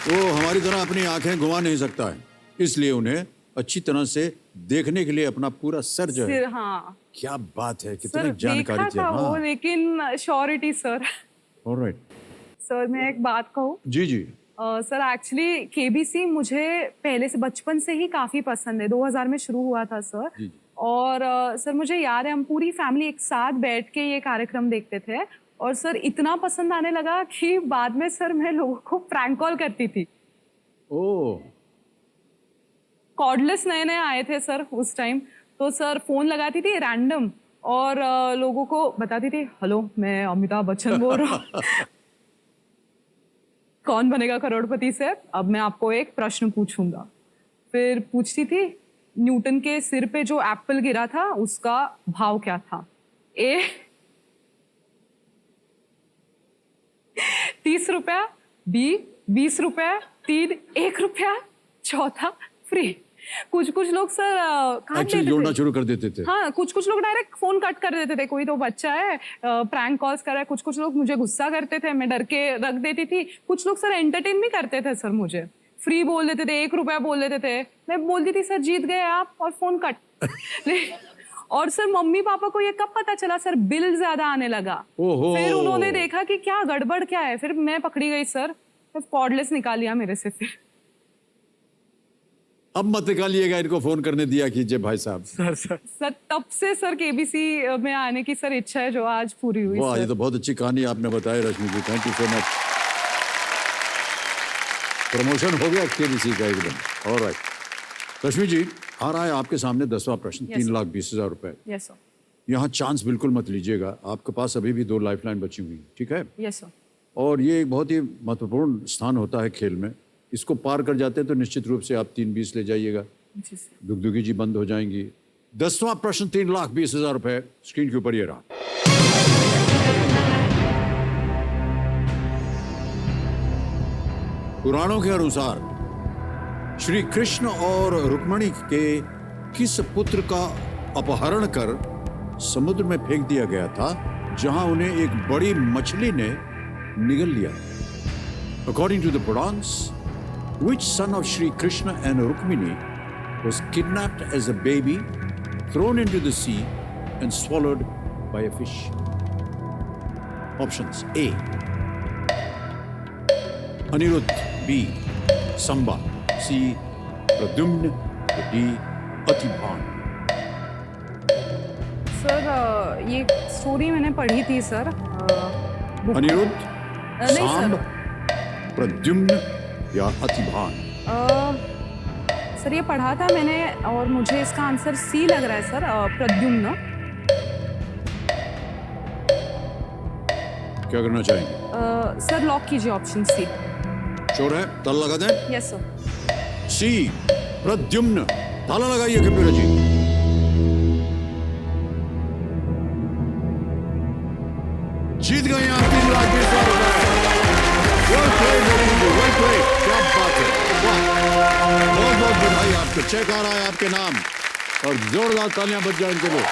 वो हमारी तरह अपनी आंखें घुमा नहीं सकता है, इसलिए उन्हें अच्छी तरह से देखने के लिए अपना पूरा सर जो है. सिर, हाँ क्या बात है, सर, कितनी जानकारी देखा थी. था वो, हाँ, लेकिन श्योरिटी सर. ऑलराइट. सर मैं एक बात कहूँ. जी जी. सर एक्चुअली केबीसी मुझे पहले से बचपन से ही काफ़ी पसंद है. 2000 में शुरू हुआ था सर. जी, जी. और सर मुझे याद है हम पूरी फैमिली एक साथ बैठ के ये कार्यक्रम देखते थे. और सर इतना पसंद आने लगा कि बाद में सर मैं लोगों को प्रैंक कॉल करती थी. ओह. कॉर्डलेस नए नए आए थे सर उस टाइम. तो सर फोन लगाती थी रैंडम और लोगों को बताती थी, हेलो मैं अमिताभ बच्चन बोल रहा हूँ. कौन बनेगा करोड़पति से? अब मैं आपको एक प्रश्न पूछूंगा. फिर पूछती थी, न्यूटन के सिर पे जो एप्पल गिरा था उसका भाव क्या था? ए 30 रुपया, बी 20 रुपया, 3 1 रुपया, चौथा फ्री. कुछ कुछ लोग सर काट एक्चुअली देते जोड़ना थे. शुरू कर देते थे. हाँ, कुछ कुछ लोग डायरेक्ट फोन कट कर देते थे. कोई तो बच्चा है प्रैंक कॉल्स कर रहा है. कुछ कुछ लोग मुझे गुस्सा करते थे, मैं डर के रख देती थी. कुछ लोग सर एंटरटेन भी करते थे सर. मुझे फ्री बोल देते थे, 1 रुपया बोल देते थे. मैं बोलती थी सर जीत गए आप, और फोन कट. और सर मम्मी पापा को ये कब पता चला सर, बिल ज्यादा आने लगा. ओहो. फिर उन्होंने देखा कि क्या गड़बड़ क्या है. फिर मैं पकड़ी गई सर. फिर कॉर्डलेस निकाल लिया मेरे से. फिर अब मत निकालिएगा, इनको फोन करने दिया कीजिए भाई साहब. सर तब से सर केबीसी में आने की सर इच्छा है जो आज पूरी हुई. वाह, सर ये तो बहुत अच्छी कहानी आपने बताई Rashmi ji. Thank you so much. Promotion हो गया केबीसी का एकदम. ऑलराइट. रश्मि जी, आ रहा है आपके सामने 10वां प्रश्न. Yes, 3,20,000 रुपए. Yes sir. यहाँ चांस बिल्कुल मत लीजिएगा. आपके पास अभी भी 2 लाइफलाइन बची हुई, ठीक है? Yes sir. और ये एक बहुत ही महत्वपूर्ण स्थान होता है खेल में. इसको पार कर जाते हैं तो निश्चित रूप से आप 3,20,000 ले जाइएगा. जी सर. दुगदुगी जी बंद हो जाएंगी. 10वां प्रश्न 3,20,000 रुपए. स्क्रीन के ऊपर ये रहा. पुराणों के अनुसार श्री कृष्ण और रुक्मणी के किस पुत्र का अपहरण कर समुद्र में फेंक दिया गया था, जहां उन्हें एक बड़ी मछली ने निगल लिया? According to the Purans, which son of Shri Krishna and Rukmini was kidnapped as a baby, thrown into the sea and swallowed by a fish? Options: A. Aniruddha, B. Samba, C. Pradyumna, D. Atibhan. Sir ये story मैंने पढ़ी थी sir. Anirudh, नहीं Samba, sir. Pradyumna या अतिभान? Sir ये पढ़ा था मैंने और मुझे इसका आंसर सी लग रहा है सर, प्रद्युम्न। क्या करना चाहेंगे? सर लॉक कीजिए ऑप्शन सी। श्योर है? ताला लगा दें? Yes sir. सी, प्रद्युम्न। ताला लगाइए कंप्यूटर जी। जीत गए आप 3,20,000 रुपए। Well played, very good, well played. क्या बात है, वाह। बहुत बहुत बधाई आपको, चेक आ रहा है आपके नाम और जोरदार तालियां बज जाए इनके लिए।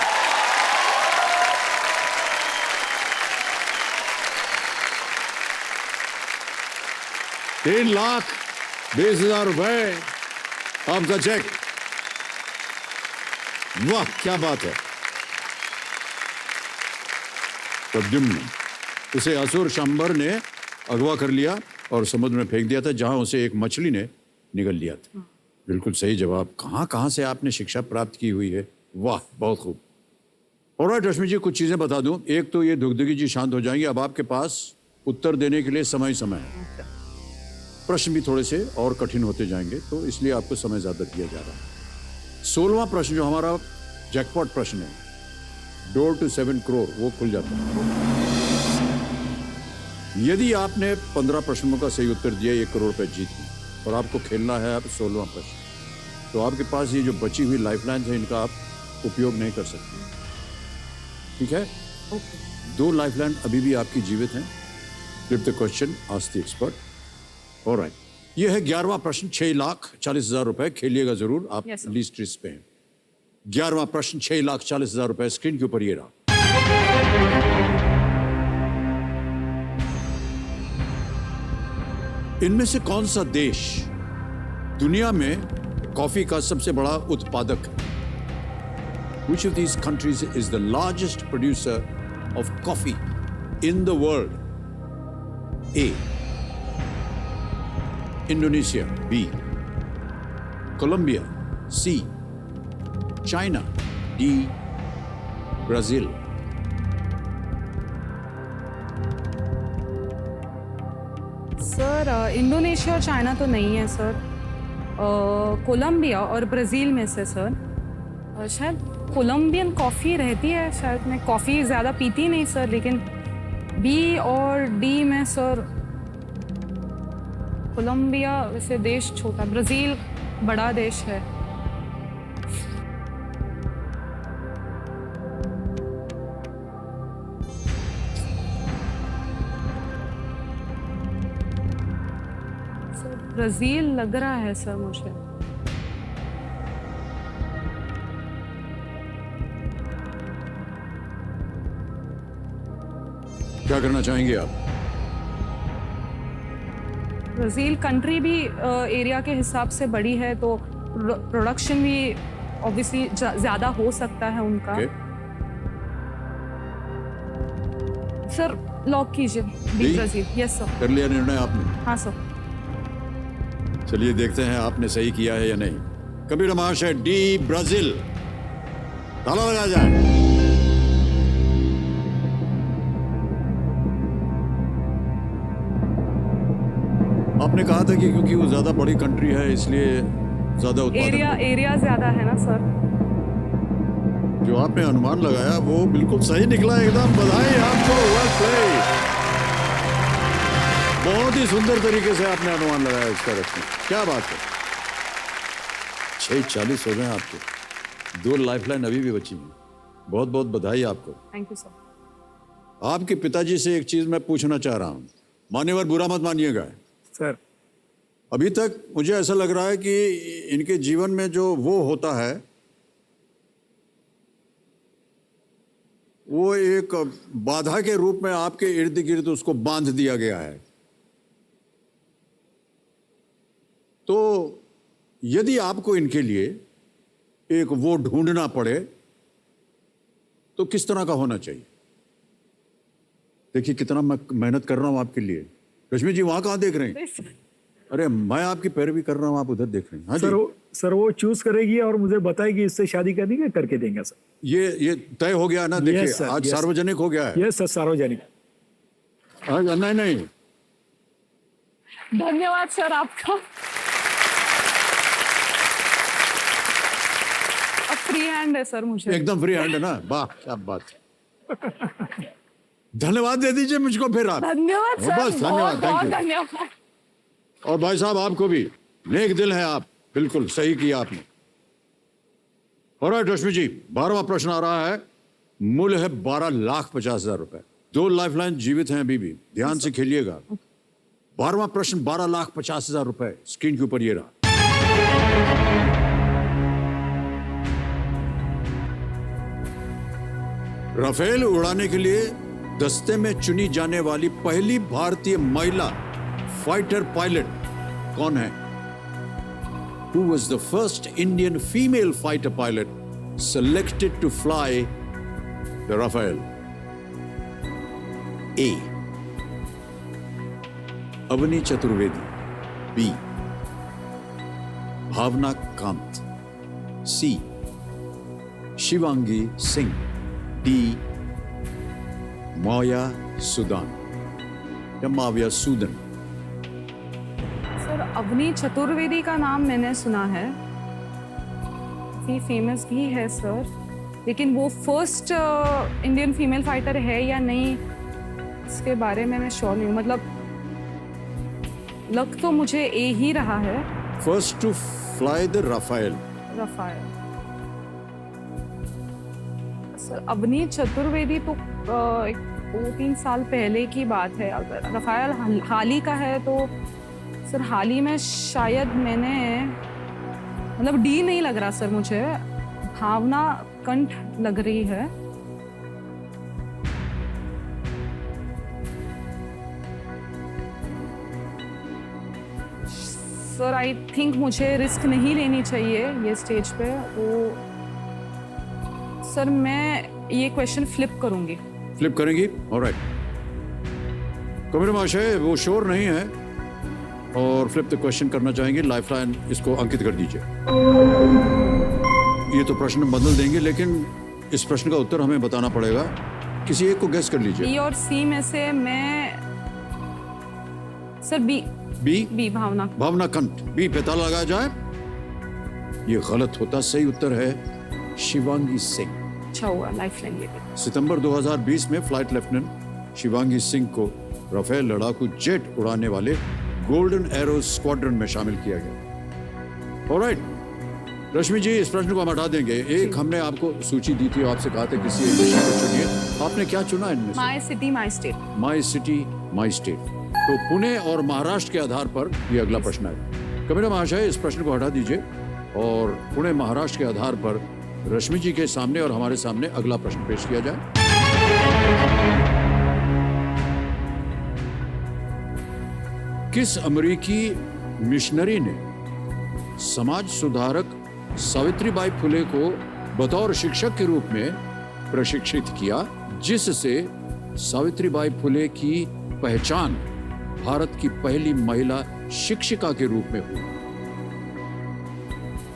₹3,20,000 रुपए आपका चेक। वाह क्या बात है। प्रद्युम्न, उसे असुर शंबर ने अगवा कर लिया और समुद्र में फेंक दिया था, जहां उसे एक मछली ने निगल लिया था। बिल्कुल सही जवाब। कहां से आपने शिक्षा प्राप्त की हुई है, वाह बहुत खूब। ऑलराइट रश्मि जी, कुछ चीजें बता दूं। एक तो ये दुगदगी जी शांत हो जाएंगे। अब आपके पास उत्तर देने के लिए समय है। प्रश्न भी थोड़े से और कठिन होते जाएंगे, तो इसलिए आपको समय ज्यादा दिया जा रहा है। 16वां प्रश्न जो हमारा जैकपॉट प्रश्न है, डोर टू 7 करोड़, वो खुल जाता है। यदि आपने 15 प्रश्नों का सही उत्तर दिया 1 करोड़ रुपए जीत लिए और आपको खेलना है अब 16वां प्रश्न, तो आपके पास ये जो बची हुई लाइफलाइन है इनका आप उपयोग नहीं कर सकते। ठीक है? 2 लाइफलाइन अभी भी आपकी जीवित हैं। Flip the question, ask the expert. Alright, ये है 11वां प्रश्न, 6,40,000 रुपए। खेलिएगा जरूर, आप Yes, sir. लीस्ट रिस्क पे हैं। 11वां प्रश्न, 6,40,000 रुपए, स्क्रीन के ऊपर ये रहा। इनमें से कौन सा देश दुनिया में कॉफी का सबसे बड़ा उत्पादक है? Which of these countries is the largest producer of coffee in the world? A. Indonesia. B. Colombia. C. China. D. Brazil. Sir Indonesia और चाइना तो नहीं है सर। कोलंबिया और ब्राज़ील में से सर, शायद कोलंबियन कॉफ़ी रहती है शायद। मैं कॉफ़ी ज़्यादा पीती नहीं सर, लेकिन बी और डी में सर। कोलंबिया वैसे देश छोटा, ब्राज़ील बड़ा देश है। ब्राज़ील लग रहा है सर मुझे। क्या करना चाहेंगे आप? ब्राज़ील कंट्री भी एरिया के हिसाब से बड़ी है, तो प्रोडक्शन भी ऑब्वियसली ज़्यादा हो सकता है उनका। Okay. सर लॉक कीजिए, बी ब्राज़ील। Yes sir. कर लिया निर्णय आपने? हाँ सर। चलिए देखते हैं आपने सही किया है या नहीं। कंप्यूटर महाशय, डी ब्राजील, ताला लगा जाए। आपने कहा था कि क्योंकि वो ज्यादा बड़ी कंट्री है इसलिए ज्यादा उत्पादन एरिया ज्यादा है ना सर। जो आपने अनुमान लगाया वो बिल्कुल सही निकला एकदम। बधाई आपको, well played। बहुत ही सुंदर तरीके से आपने अनुमान लगाया इसका। रखने क्या बात है। 6:40 हो गए आपके। 2 लाइफलाइन अभी भी बची हैं। बहुत बहुत बधाई आपको। Thank you sir. आपके पिताजी से एक चीज मैं पूछना चाह रहा हूँ, मान्यवर बुरा मत मानिएगा। सर अभी तक मुझे ऐसा लग रहा है कि इनके जीवन में जो वो होता है वो एक बाधा के रूप में आपके इर्द गिर्द उसको बांध दिया गया है। तो यदि आपको इनके लिए एक वो ढूंढना पड़े तो किस तरह का होना चाहिए? देखिए कितना मैं मेहनत कर रहा हूं आपके लिए। रश्मि जी वहां कहां देख रहे हैं? अरे मैं आपकी पैरवी कर रहा हूं, आप उधर देख रहे हैं। हाँ सर वो चूज करेगी और मुझे बताएगी इससे शादी करनी है, करके देंगे सर। ये तय हो गया ना? देखिए Yes, sir, आज yes. सार्वजनिक हो गया है। यस सर, सार्वजनिक। नहीं नहीं, धन्यवाद सर आपका। अब फ्री हैंड है सर मुझे। एकदम फ्री हैंड है ना, वाह क्या बात है। धन्यवाद दे दीजिए मुझको फिर आप। धन्यवाद बस, सर, धन्यवाद, बहुत thank बहुत you। धन्यवाद। और भाई साहब आपको भी, नेक दिल है आप, बिल्कुल सही किया आपने। और रश्मि जी, 12वां प्रश्न आ रहा है, मूल्य है 12,50,000 रुपए। 2 लाइफलाइन जीवित हैं अभी भी, ध्यान से खेलिएगा। 12वां प्रश्न 12,50,000 रुपए, स्क्रीन के ऊपर ये रहा। राफेल उड़ाने के लिए दस्ते में चुनी जाने वाली पहली भारतीय महिला फाइटर पायलट कौन है? Who was the first Indian female fighter pilot selected to fly the Rafale? A. Avani Chaturvedi, B. Bhawana Kanth, C. Shivangi Singh, D. Maya Sudan या माविया सूदन। सर अवनी चतुर्वेदी का नाम मैंने सुना है, काफी फेमस भी है सर, लेकिन वो फर्स्ट इंडियन फीमेल फाइटर है या नहीं इसके बारे में मैं श्योर नहीं हूँ। मतलब लग तो मुझे ए ही रहा है, first to fly the Rafale. Rafale. Sir Avani Chaturvedi तो 2-3 साल पहले की बात है। अगर रफायल हाल ही का है तो सर हाल ही में शायद मैंने, मतलब डी नहीं लग रहा सर मुझे, भावना कंठ लग रही है। सर आई थिंक मुझे रिस्क नहीं लेनी चाहिए ये स्टेज पे। वो सर मैं ये क्वेश्चन फ्लिप करूंगी। फ्लिप करेंगी? ऑलराइट। कमिश्नर महाशय वो श्योर नहीं है और फ्लिप द क्वेश्चन करना चाहेंगे। लाइफलाइन इसको अंकित कर दीजिए। ये तो प्रश्न बदल देंगे, लेकिन इस प्रश्न का उत्तर हमें बताना पड़ेगा। किसी एक को गेस कर लीजिए। बी और सी में से मैं सर बी बी भावना। भावना कंठ, बी पे ताला लगाया जाए। ये गलत होता, सही उत्तर है शिवांगी सिंह। अच्छा हुआ लाइफलाइन ले ली। सितंबर 2020 में फ्लाइट लेफ्टिनेंट शिवांगी सिंह को राफेल लड़ाकू जेट उड़ाने वाले गोल्डन एरो स्क्वाड्रन में शामिल किया गया। ऑलराइट रश्मि जी, इस प्रश्न को हम हटा देंगे। एक हमने आपको सूची दी थी, आपसे कहा था किसी एक विषय को चुनिए। आपने क्या चुना इनमें से? My city my state. My city my state. तो पुणे और महाराष्ट्र के आधार पर ये अगला प्रश्न है। कमिश्नर महाशय इस प्रश्न को हटा दीजिए और पुणे महाराष्ट्र के आधार पर रश्मि जी के सामने और हमारे सामने अगला प्रश्न पेश किया जाए। किस अमेरिकी मिशनरी ने समाज सुधारक सावित्रीबाई फुले को बतौर शिक्षक के रूप में प्रशिक्षित किया, जिससे सावित्रीबाई फुले की पहचान भारत की पहली महिला शिक्षिका के रूप में हुई?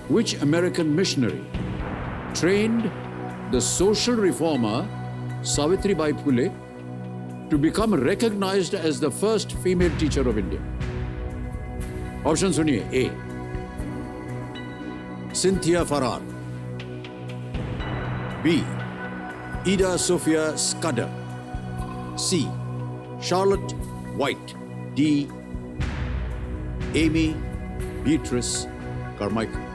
Which American missionary trained the social reformer Savitribai Phule to become recognized as the first female teacher of India? Option सुनिए। A Cynthia Farrar, B Ida Sophia Scudder, C Charlotte White, D Amy Beatrice Carmichael.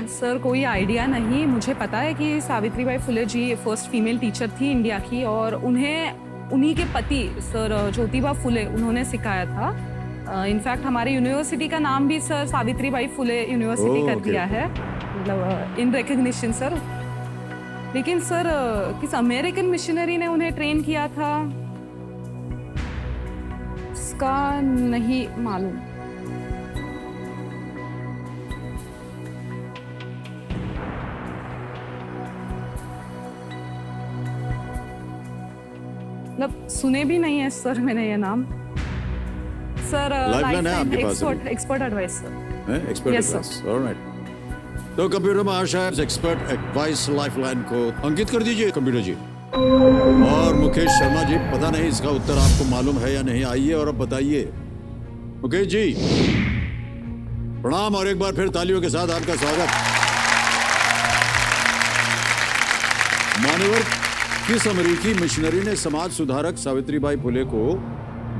Sir कोई idea नहीं। मुझे पता है कि Savitribai Phule ji first female teacher थी India की, और उन्हें उन्हीं के पति सर ज्योतिबा फुले उन्होंने सिखाया था। इनफैक्ट हमारे यूनिवर्सिटी का नाम भी सर सावित्रीबाई फुले यूनिवर्सिटी कर दिया है, मतलब इन रिकग्निशन सर। लेकिन सर किस अमेरिकन मिशनरी ने उन्हें ट्रेन किया था इसका नहीं मालूम। मतलब सुने भी नहीं है सर मैंने ये नाम। सर लाइफलाइन है आपके पास? Expert advice sir. Expert Yes, sir. Advice. Alright, तो कंप्यूटर महाशय एक्सपर्ट एडवाइस लाइफलाइन को अंकित कर दीजिए। कंप्यूटर जी और मुकेश शर्मा जी, पता नहीं इसका उत्तर आपको मालूम है या नहीं, आइए और अब बताइए। मुकेश जी प्रणाम, और एक बार फिर तालियों के साथ आपका स्वागत। मान्यवर, किस अमेरिकी मिशनरी ने समाज सुधारक सावित्रीबाई फुले को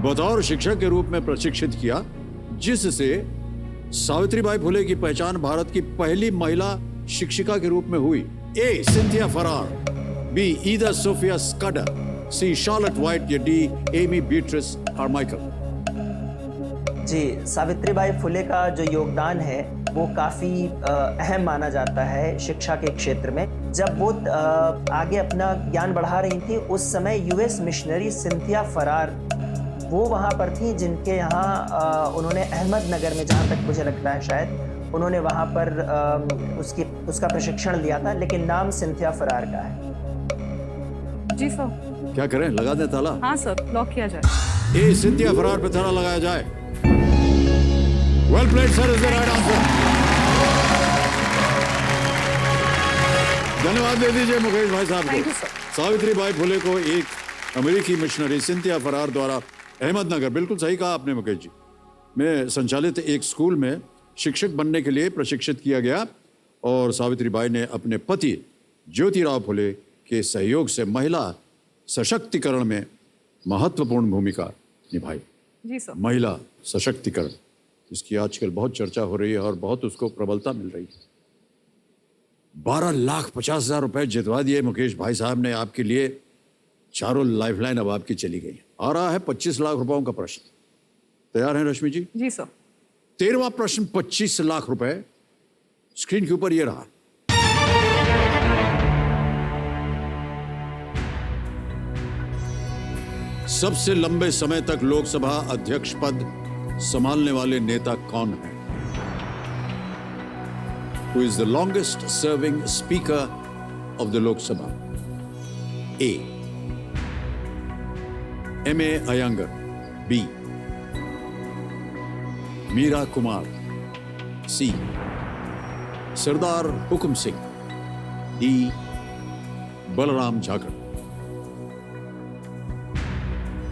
बतौर शिक्षक के रूप में प्रशिक्षित किया, जिससे सावित्रीबाई फुले की पहचान भारत की पहली महिला शिक्षिका के रूप में हुई? ए Cynthia Farrar, B ईदा Sophia Scudder, सी शार्लेट वाइट या डी एमी बीट्रिस कार्माइकल? जी, सावित्रीबाई फुले का जो योगदान है वो काफ़ी अहम माना जाता है शिक्षा के क्षेत्र में। जब वो आगे अपना ज्ञान बढ़ा रही थी, उस समय यूएस मिशनरी सिंथिया फरार वो वहाँ पर थी, जिनके यहाँ उन्होंने अहमदनगर में, जहाँ तक मुझे लगता है शायद उन्होंने वहाँ पर उसका प्रशिक्षण लिया था, लेकिन नाम सिंथिया फरार का है। जी सर। क्या करें, लगा दें ताला? हाँ सर, लॉक किया जाए। ए सिंथिया फरार पे ताला लगाया जाए। Well played sir, is the right answer. धन्यवाद दे दीजिए मुकेश भाई साहब Thank को। you, sir. सावित्रीबाई फुले को एक अमेरिकी मिशनरी सिंथिया फरार द्वारा अहमदनगर, बिल्कुल सही कहा आपने मुकेश जी, में संचालित एक स्कूल में शिक्षक बनने के लिए प्रशिक्षित किया गया, और सावित्रीबाई ने अपने पति ज्योतिराव फुले के सहयोग से महिला सशक्तिकरण में महत्वपूर्ण भूमिका निभाई। जी सर। महिला सशक्तिकरण, जिसकी आजकल बहुत चर्चा हो रही है और बहुत उसको प्रबलता मिल रही है। 12,50,000 रुपए जितवा दिए मुकेश भाई साहब ने आपके लिए। चारों लाइफलाइन अब आपकी चली गई। आ रहा है 25 लाख रुपयों का प्रश्न। तैयार हैं रश्मि जी? जी सर। 13वां प्रश्न 25 लाख रुपए स्क्रीन के ऊपर ये रहा। सबसे लंबे समय तक लोकसभा अध्यक्ष पद संभालने वाले नेता कौन है? Who is the longest serving speaker of the Lok Sabha? A. M.A. Iyengar. B. Meera Kumar. C. Sardar Hukum Singh. D. Balaram Jhakar.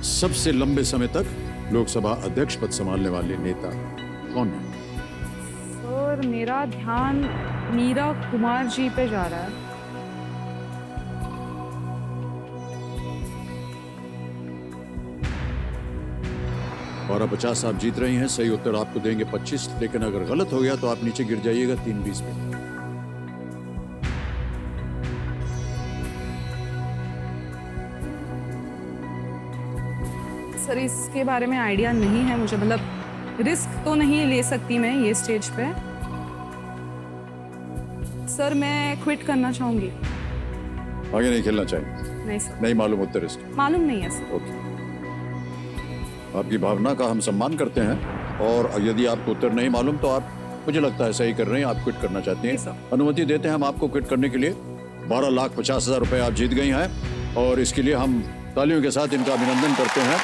सबसे लंबे समय तक लोकसभा अध्यक्ष पद संभालने वाले नेता कौन है? सर, मेरा ध्यान मीरा कुमार जी पे जा रहा है। 12,50 आप जीत रही हैं। सही उत्तर आपको देंगे 25, लेकिन अगर गलत हो गया तो आप नीचे गिर जाइएगा 3-20 में। सर, इसके बारे में आइडिया नहीं है मुझे, मतलब रिस्क तो नहीं ले सकती मैं ये स्टेज पे। सर, मैं क्विट करना चाहूंगी। आगे नहीं खेलना चाहिए? नहीं सर। नहीं मालूम उत्तर इसका? मालूम नहीं है सर। ओके, आपकी भावना का हम सम्मान करते हैं, और यदि आपको उत्तर नहीं मालूम तो आप, मुझे लगता है सही कर रहे हैं, आप क्विट करना चाहती जी हैं। सर। अनुमति देते हैं हम आपको क्विट करने के लिए। 12,50,000 रुपए आप जीत गई हैं, और इसके लिए हम तालियों के साथ इनका अभिनंदन करते हैं।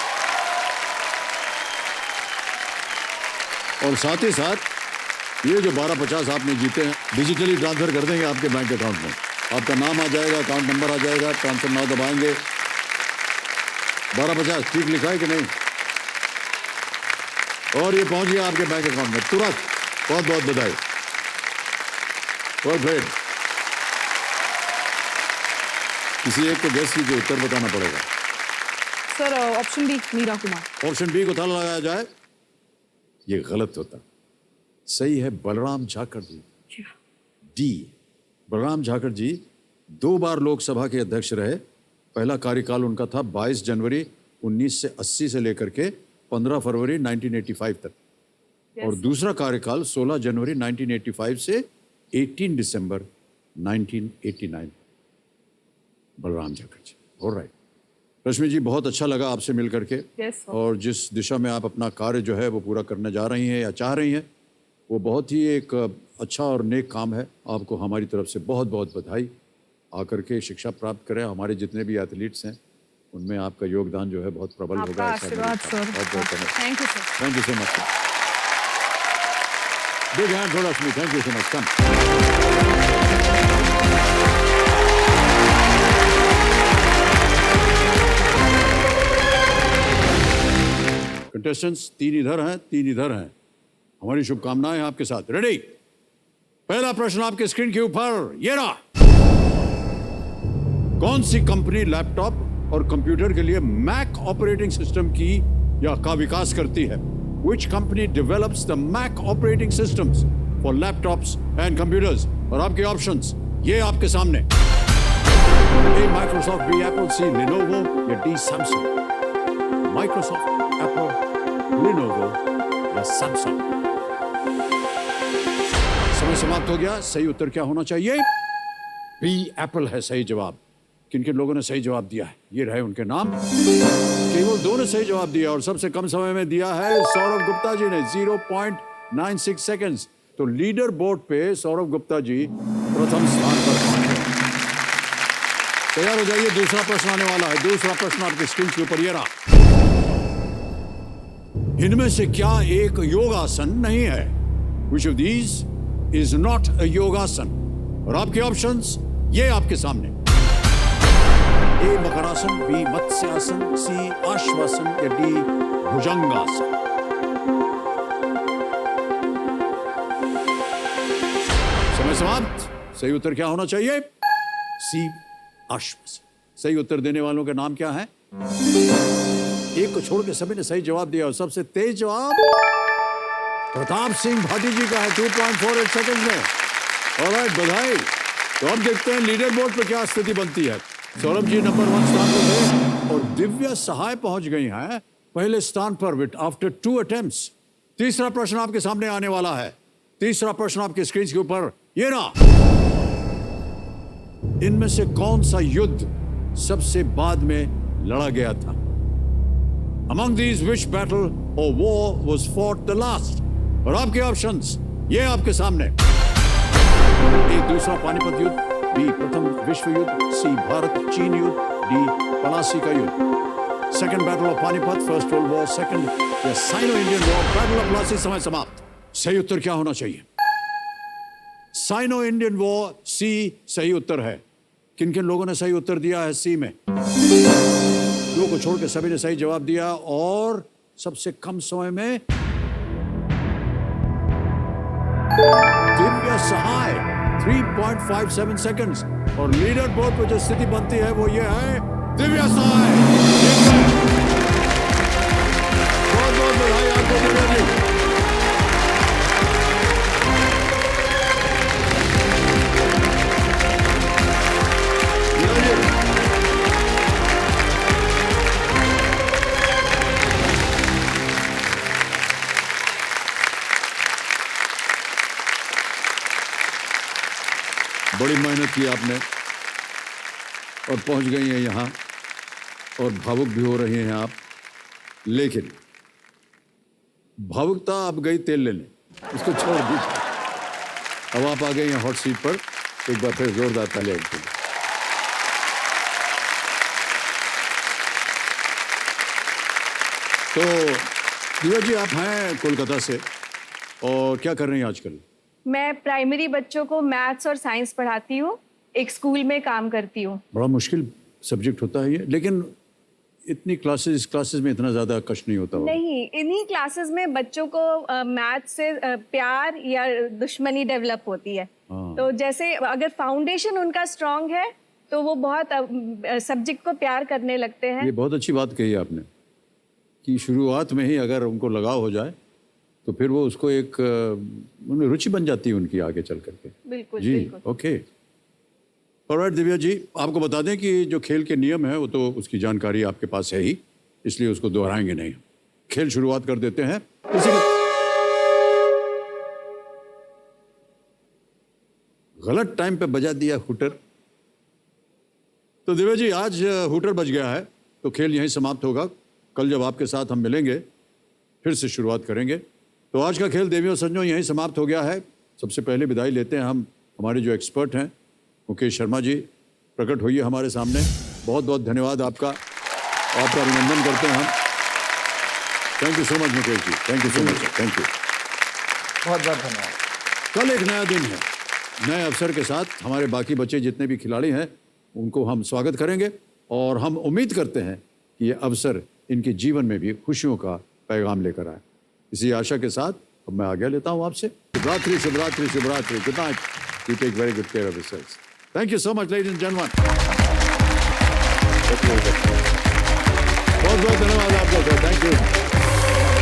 और साथ ही साथ ये जो 12,50 आपने जीते हैं, डिजिटली ट्रांसफर कर देंगे आपके बैंक अकाउंट में। आपका नाम आ जाएगा, अकाउंट नंबर आ जाएगा, ट्रांसफर नाउ दबाएंगे। 12,50 ठीक लिखा है कि नहीं? और ये पहुंच गया आपके बैंक अकाउंट में तुरंत। बहुत बहुत बधाई। Well played. किसी एक को गेस कीजिए, उत्तर बताना पड़ेगा। Sir, option B, Meera Kumar. Option B को ताला लगाया जाए। ये गलत होता, सही है बलराम झाकर जी। डी, बलराम झाकर जी 2 बार लोकसभा के अध्यक्ष रहे। पहला कार्यकाल उनका था 22 जनवरी 1980 से लेकर के 15 फरवरी 1985 तक, और दूसरा कार्यकाल 16 जनवरी 1985 से 18 दिसंबर 1989। बलराम झाकर जी। ऑलराइट रश्मि जी, बहुत अच्छा लगा आपसे मिल करके। Yes, sir. और जिस दिशा में आप अपना कार्य जो है वो पूरा करने जा रही हैं या चाह रही हैं, वो बहुत ही एक अच्छा और नेक काम है। आपको हमारी तरफ से बहुत बहुत बधाई। आकर के शिक्षा प्राप्त करें। हमारे जितने भी एथलीट्स हैं उनमें आपका योगदान जो है बहुत प्रबल आपका होगा। ऐसा आशीर्वाद मेरे सर। बहुत बहुत धन्यवाद। Thank you sir. Thank you so much. Big hand for Rashmi. Thank you so much. Come. Contestants 3 इधर हैं, 3 इधर हैं। हमारी शुभकामनाएं हैं आपके साथ। रेडी? पहला प्रश्न आपके स्क्रीन के ऊपर ये रहा। कौन सी कंपनी लैपटॉप और कंप्यूटर के लिए मैक ऑपरेटिंग सिस्टम की या का विकास करती है? Which company develops the Mac operating systems for laptops and computers? और आपके ऑप्शंस ये आपके सामने। A. Microsoft, B. Apple, C. Lenovo या D. Samsung? Microsoft, Apple, Lenovo या Samsung? समय समाप्त हो गया। सही उत्तर क्या होना चाहिए? B. Apple है सही जवाब। किन किन लोगों ने सही जवाब दिया है? ये रहे उनके नाम। केवल 2 ने सही जवाब दिया और सबसे कम समय में दिया है सौरभ गुप्ता जी ने 0.96 सेकंड्स। तो लीडर बोर्ड पे सौरभ गुप्ता जी प्रथम स्थान पर पहुंचे। तैयार हो जाइए, दूसरा प्रश्न आने वाला है। दूसरा प्रश्न आपके स्क्रीन के ऊपर ये रहा। इनमें से क्या एक योगासन नहीं है? Which of these is not a योगासन? और आपके ऑप्शंस ये आपके सामने। ए मकरासन, बी मत्स्यासन, सी आश्वासन या डी भुजंगासन? समय समाप्त। सही उत्तर क्या होना चाहिए? सी आश्वासन। सही उत्तर देने वालों के नाम क्या है? एक को छोड़ के सभी ने सही जवाब दिया और सबसे तेज जवाब प्रताप सिंह भाटी जी का है 2.48 सेकंड में। ऑलराइट, बधाई। तो अब देखते हैं लीडर बोर्ड पे क्या स्थिति बनती है। सौरभ जी नंबर 1 स्थान पर थे और दिव्या सहाय पहुंच गई हैं पहले स्थान पर विथ आफ्टर 2 अटेम्प्ट्स। तीसरा प्रश्न आपके सामने आने वाला है। तीसरा प्रश्न आपके स्क्रीन के ऊपर ये रहा। इनमें से कौन सा युद्ध सबसे बाद में लड़ा गया था? Among these which battle or war was fought the last? और आपके ऑप्शंस ये आपके सामने। ए दूसरा पानीपत युद्ध, बी प्रथम विश्व युद्ध, सी भारत चीन युद्ध, डी पलासी का युद्ध। Second battle of Panipat, first world war, second या Sino Indian war, battle of Plassey? समय समाप्त। सही उत्तर क्या होना चाहिए? साइनो इंडियन वॉर, सी सही उत्तर है। किन किन लोगों ने सही उत्तर दिया है सी में? 2 को छोड़ के सभी ने सही जवाब दिया और सबसे कम समय में दिव्या सहाय 3.57 सेकंड्स। और लीडर बोर्ड पर जो स्थिति बनती है वो ये है दिव्या सहाय। बहुत बहुत बधाई आपको दिव्या जी। बड़ी मेहनत की आपने और पहुंच गई हैं यहाँ और भावुक भी हो रही हैं आप। लेकिन भावुकता अब गई तेल लेने, उसको छोड़ दीजिए। अब आप आ गई हैं हॉट सीट पर। एक बार फिर जोरदार तालियां के लिए। तो दिव्या जी, आप हैं कोलकाता से और क्या कर रही हैं आजकल? मैं प्राइमरी बच्चों को मैथ्स और साइंस पढ़ाती हूँ, एक स्कूल में काम करती हूँ। बड़ा मुश्किल सब्जेक्ट होता है ये, लेकिन इतनी क्लासेस में इतना ज़्यादा कष्ट नहीं होता होगा। नहीं, इन्हीं क्लासेस में बच्चों को मैथ्स से प्यार या दुश्मनी डेवलप होती है। तो जैसे अगर फाउंडेशन उनका स्ट्रांग है तो वो बहुत सब्जेक्ट को प्यार करने लगते हैं। ये बहुत अच्छी बात कही आपने कि शुरुआत में ही अगर उनको लगाव हो जाए तो फिर वो उसको एक उनमें रुचि बन जाती है उनकी आगे चल करके। बिल्कुल जी, बिल्कुल। ओके। ऑलराइट दिव्या जी, आपको बता दें कि जो खेल के नियम है वो तो उसकी जानकारी आपके पास है ही, इसलिए उसको दोहराएंगे नहीं। खेल शुरुआत कर देते हैं। गलत टाइम पे बजा दिया हुटर। तो दिव्या जी, आज हुटर बज गया है तो खेल यहीं समाप्त होगा। कल जब आपके साथ हम मिलेंगे फिर से शुरुआत करेंगे। तो आज का खेल देवियों संजो यहीं समाप्त हो गया है। सबसे पहले विदाई लेते हैं हम हमारे जो एक्सपर्ट हैं मुकेश शर्मा जी। प्रकट होइए हमारे सामने। बहुत बहुत धन्यवाद आपका, आपका अभिनंदन करते हैं हम। Thank you so much Mukesh ji, thank you so much, thank you. बहुत बहुत धन्यवाद। कल एक नया दिन है, नए अवसर के साथ हमारे बाकी बच्चे जितने भी खिलाड़ी हैं उनको हम स्वागत करेंगे और हम उम्मीद करते हैं कि ये अवसर इनके जीवन में भी खुशियों का पैगाम लेकर आए। इसी आशा के साथ अब मैं आज्ञा लेता हूँ आपसे। Shivratri Shivratri Shivratri. Good night. You take very good care of yourselves. Thank you so much ladies and gentleman. बहुत बहुत धन्यवाद आप लोग। Thank you.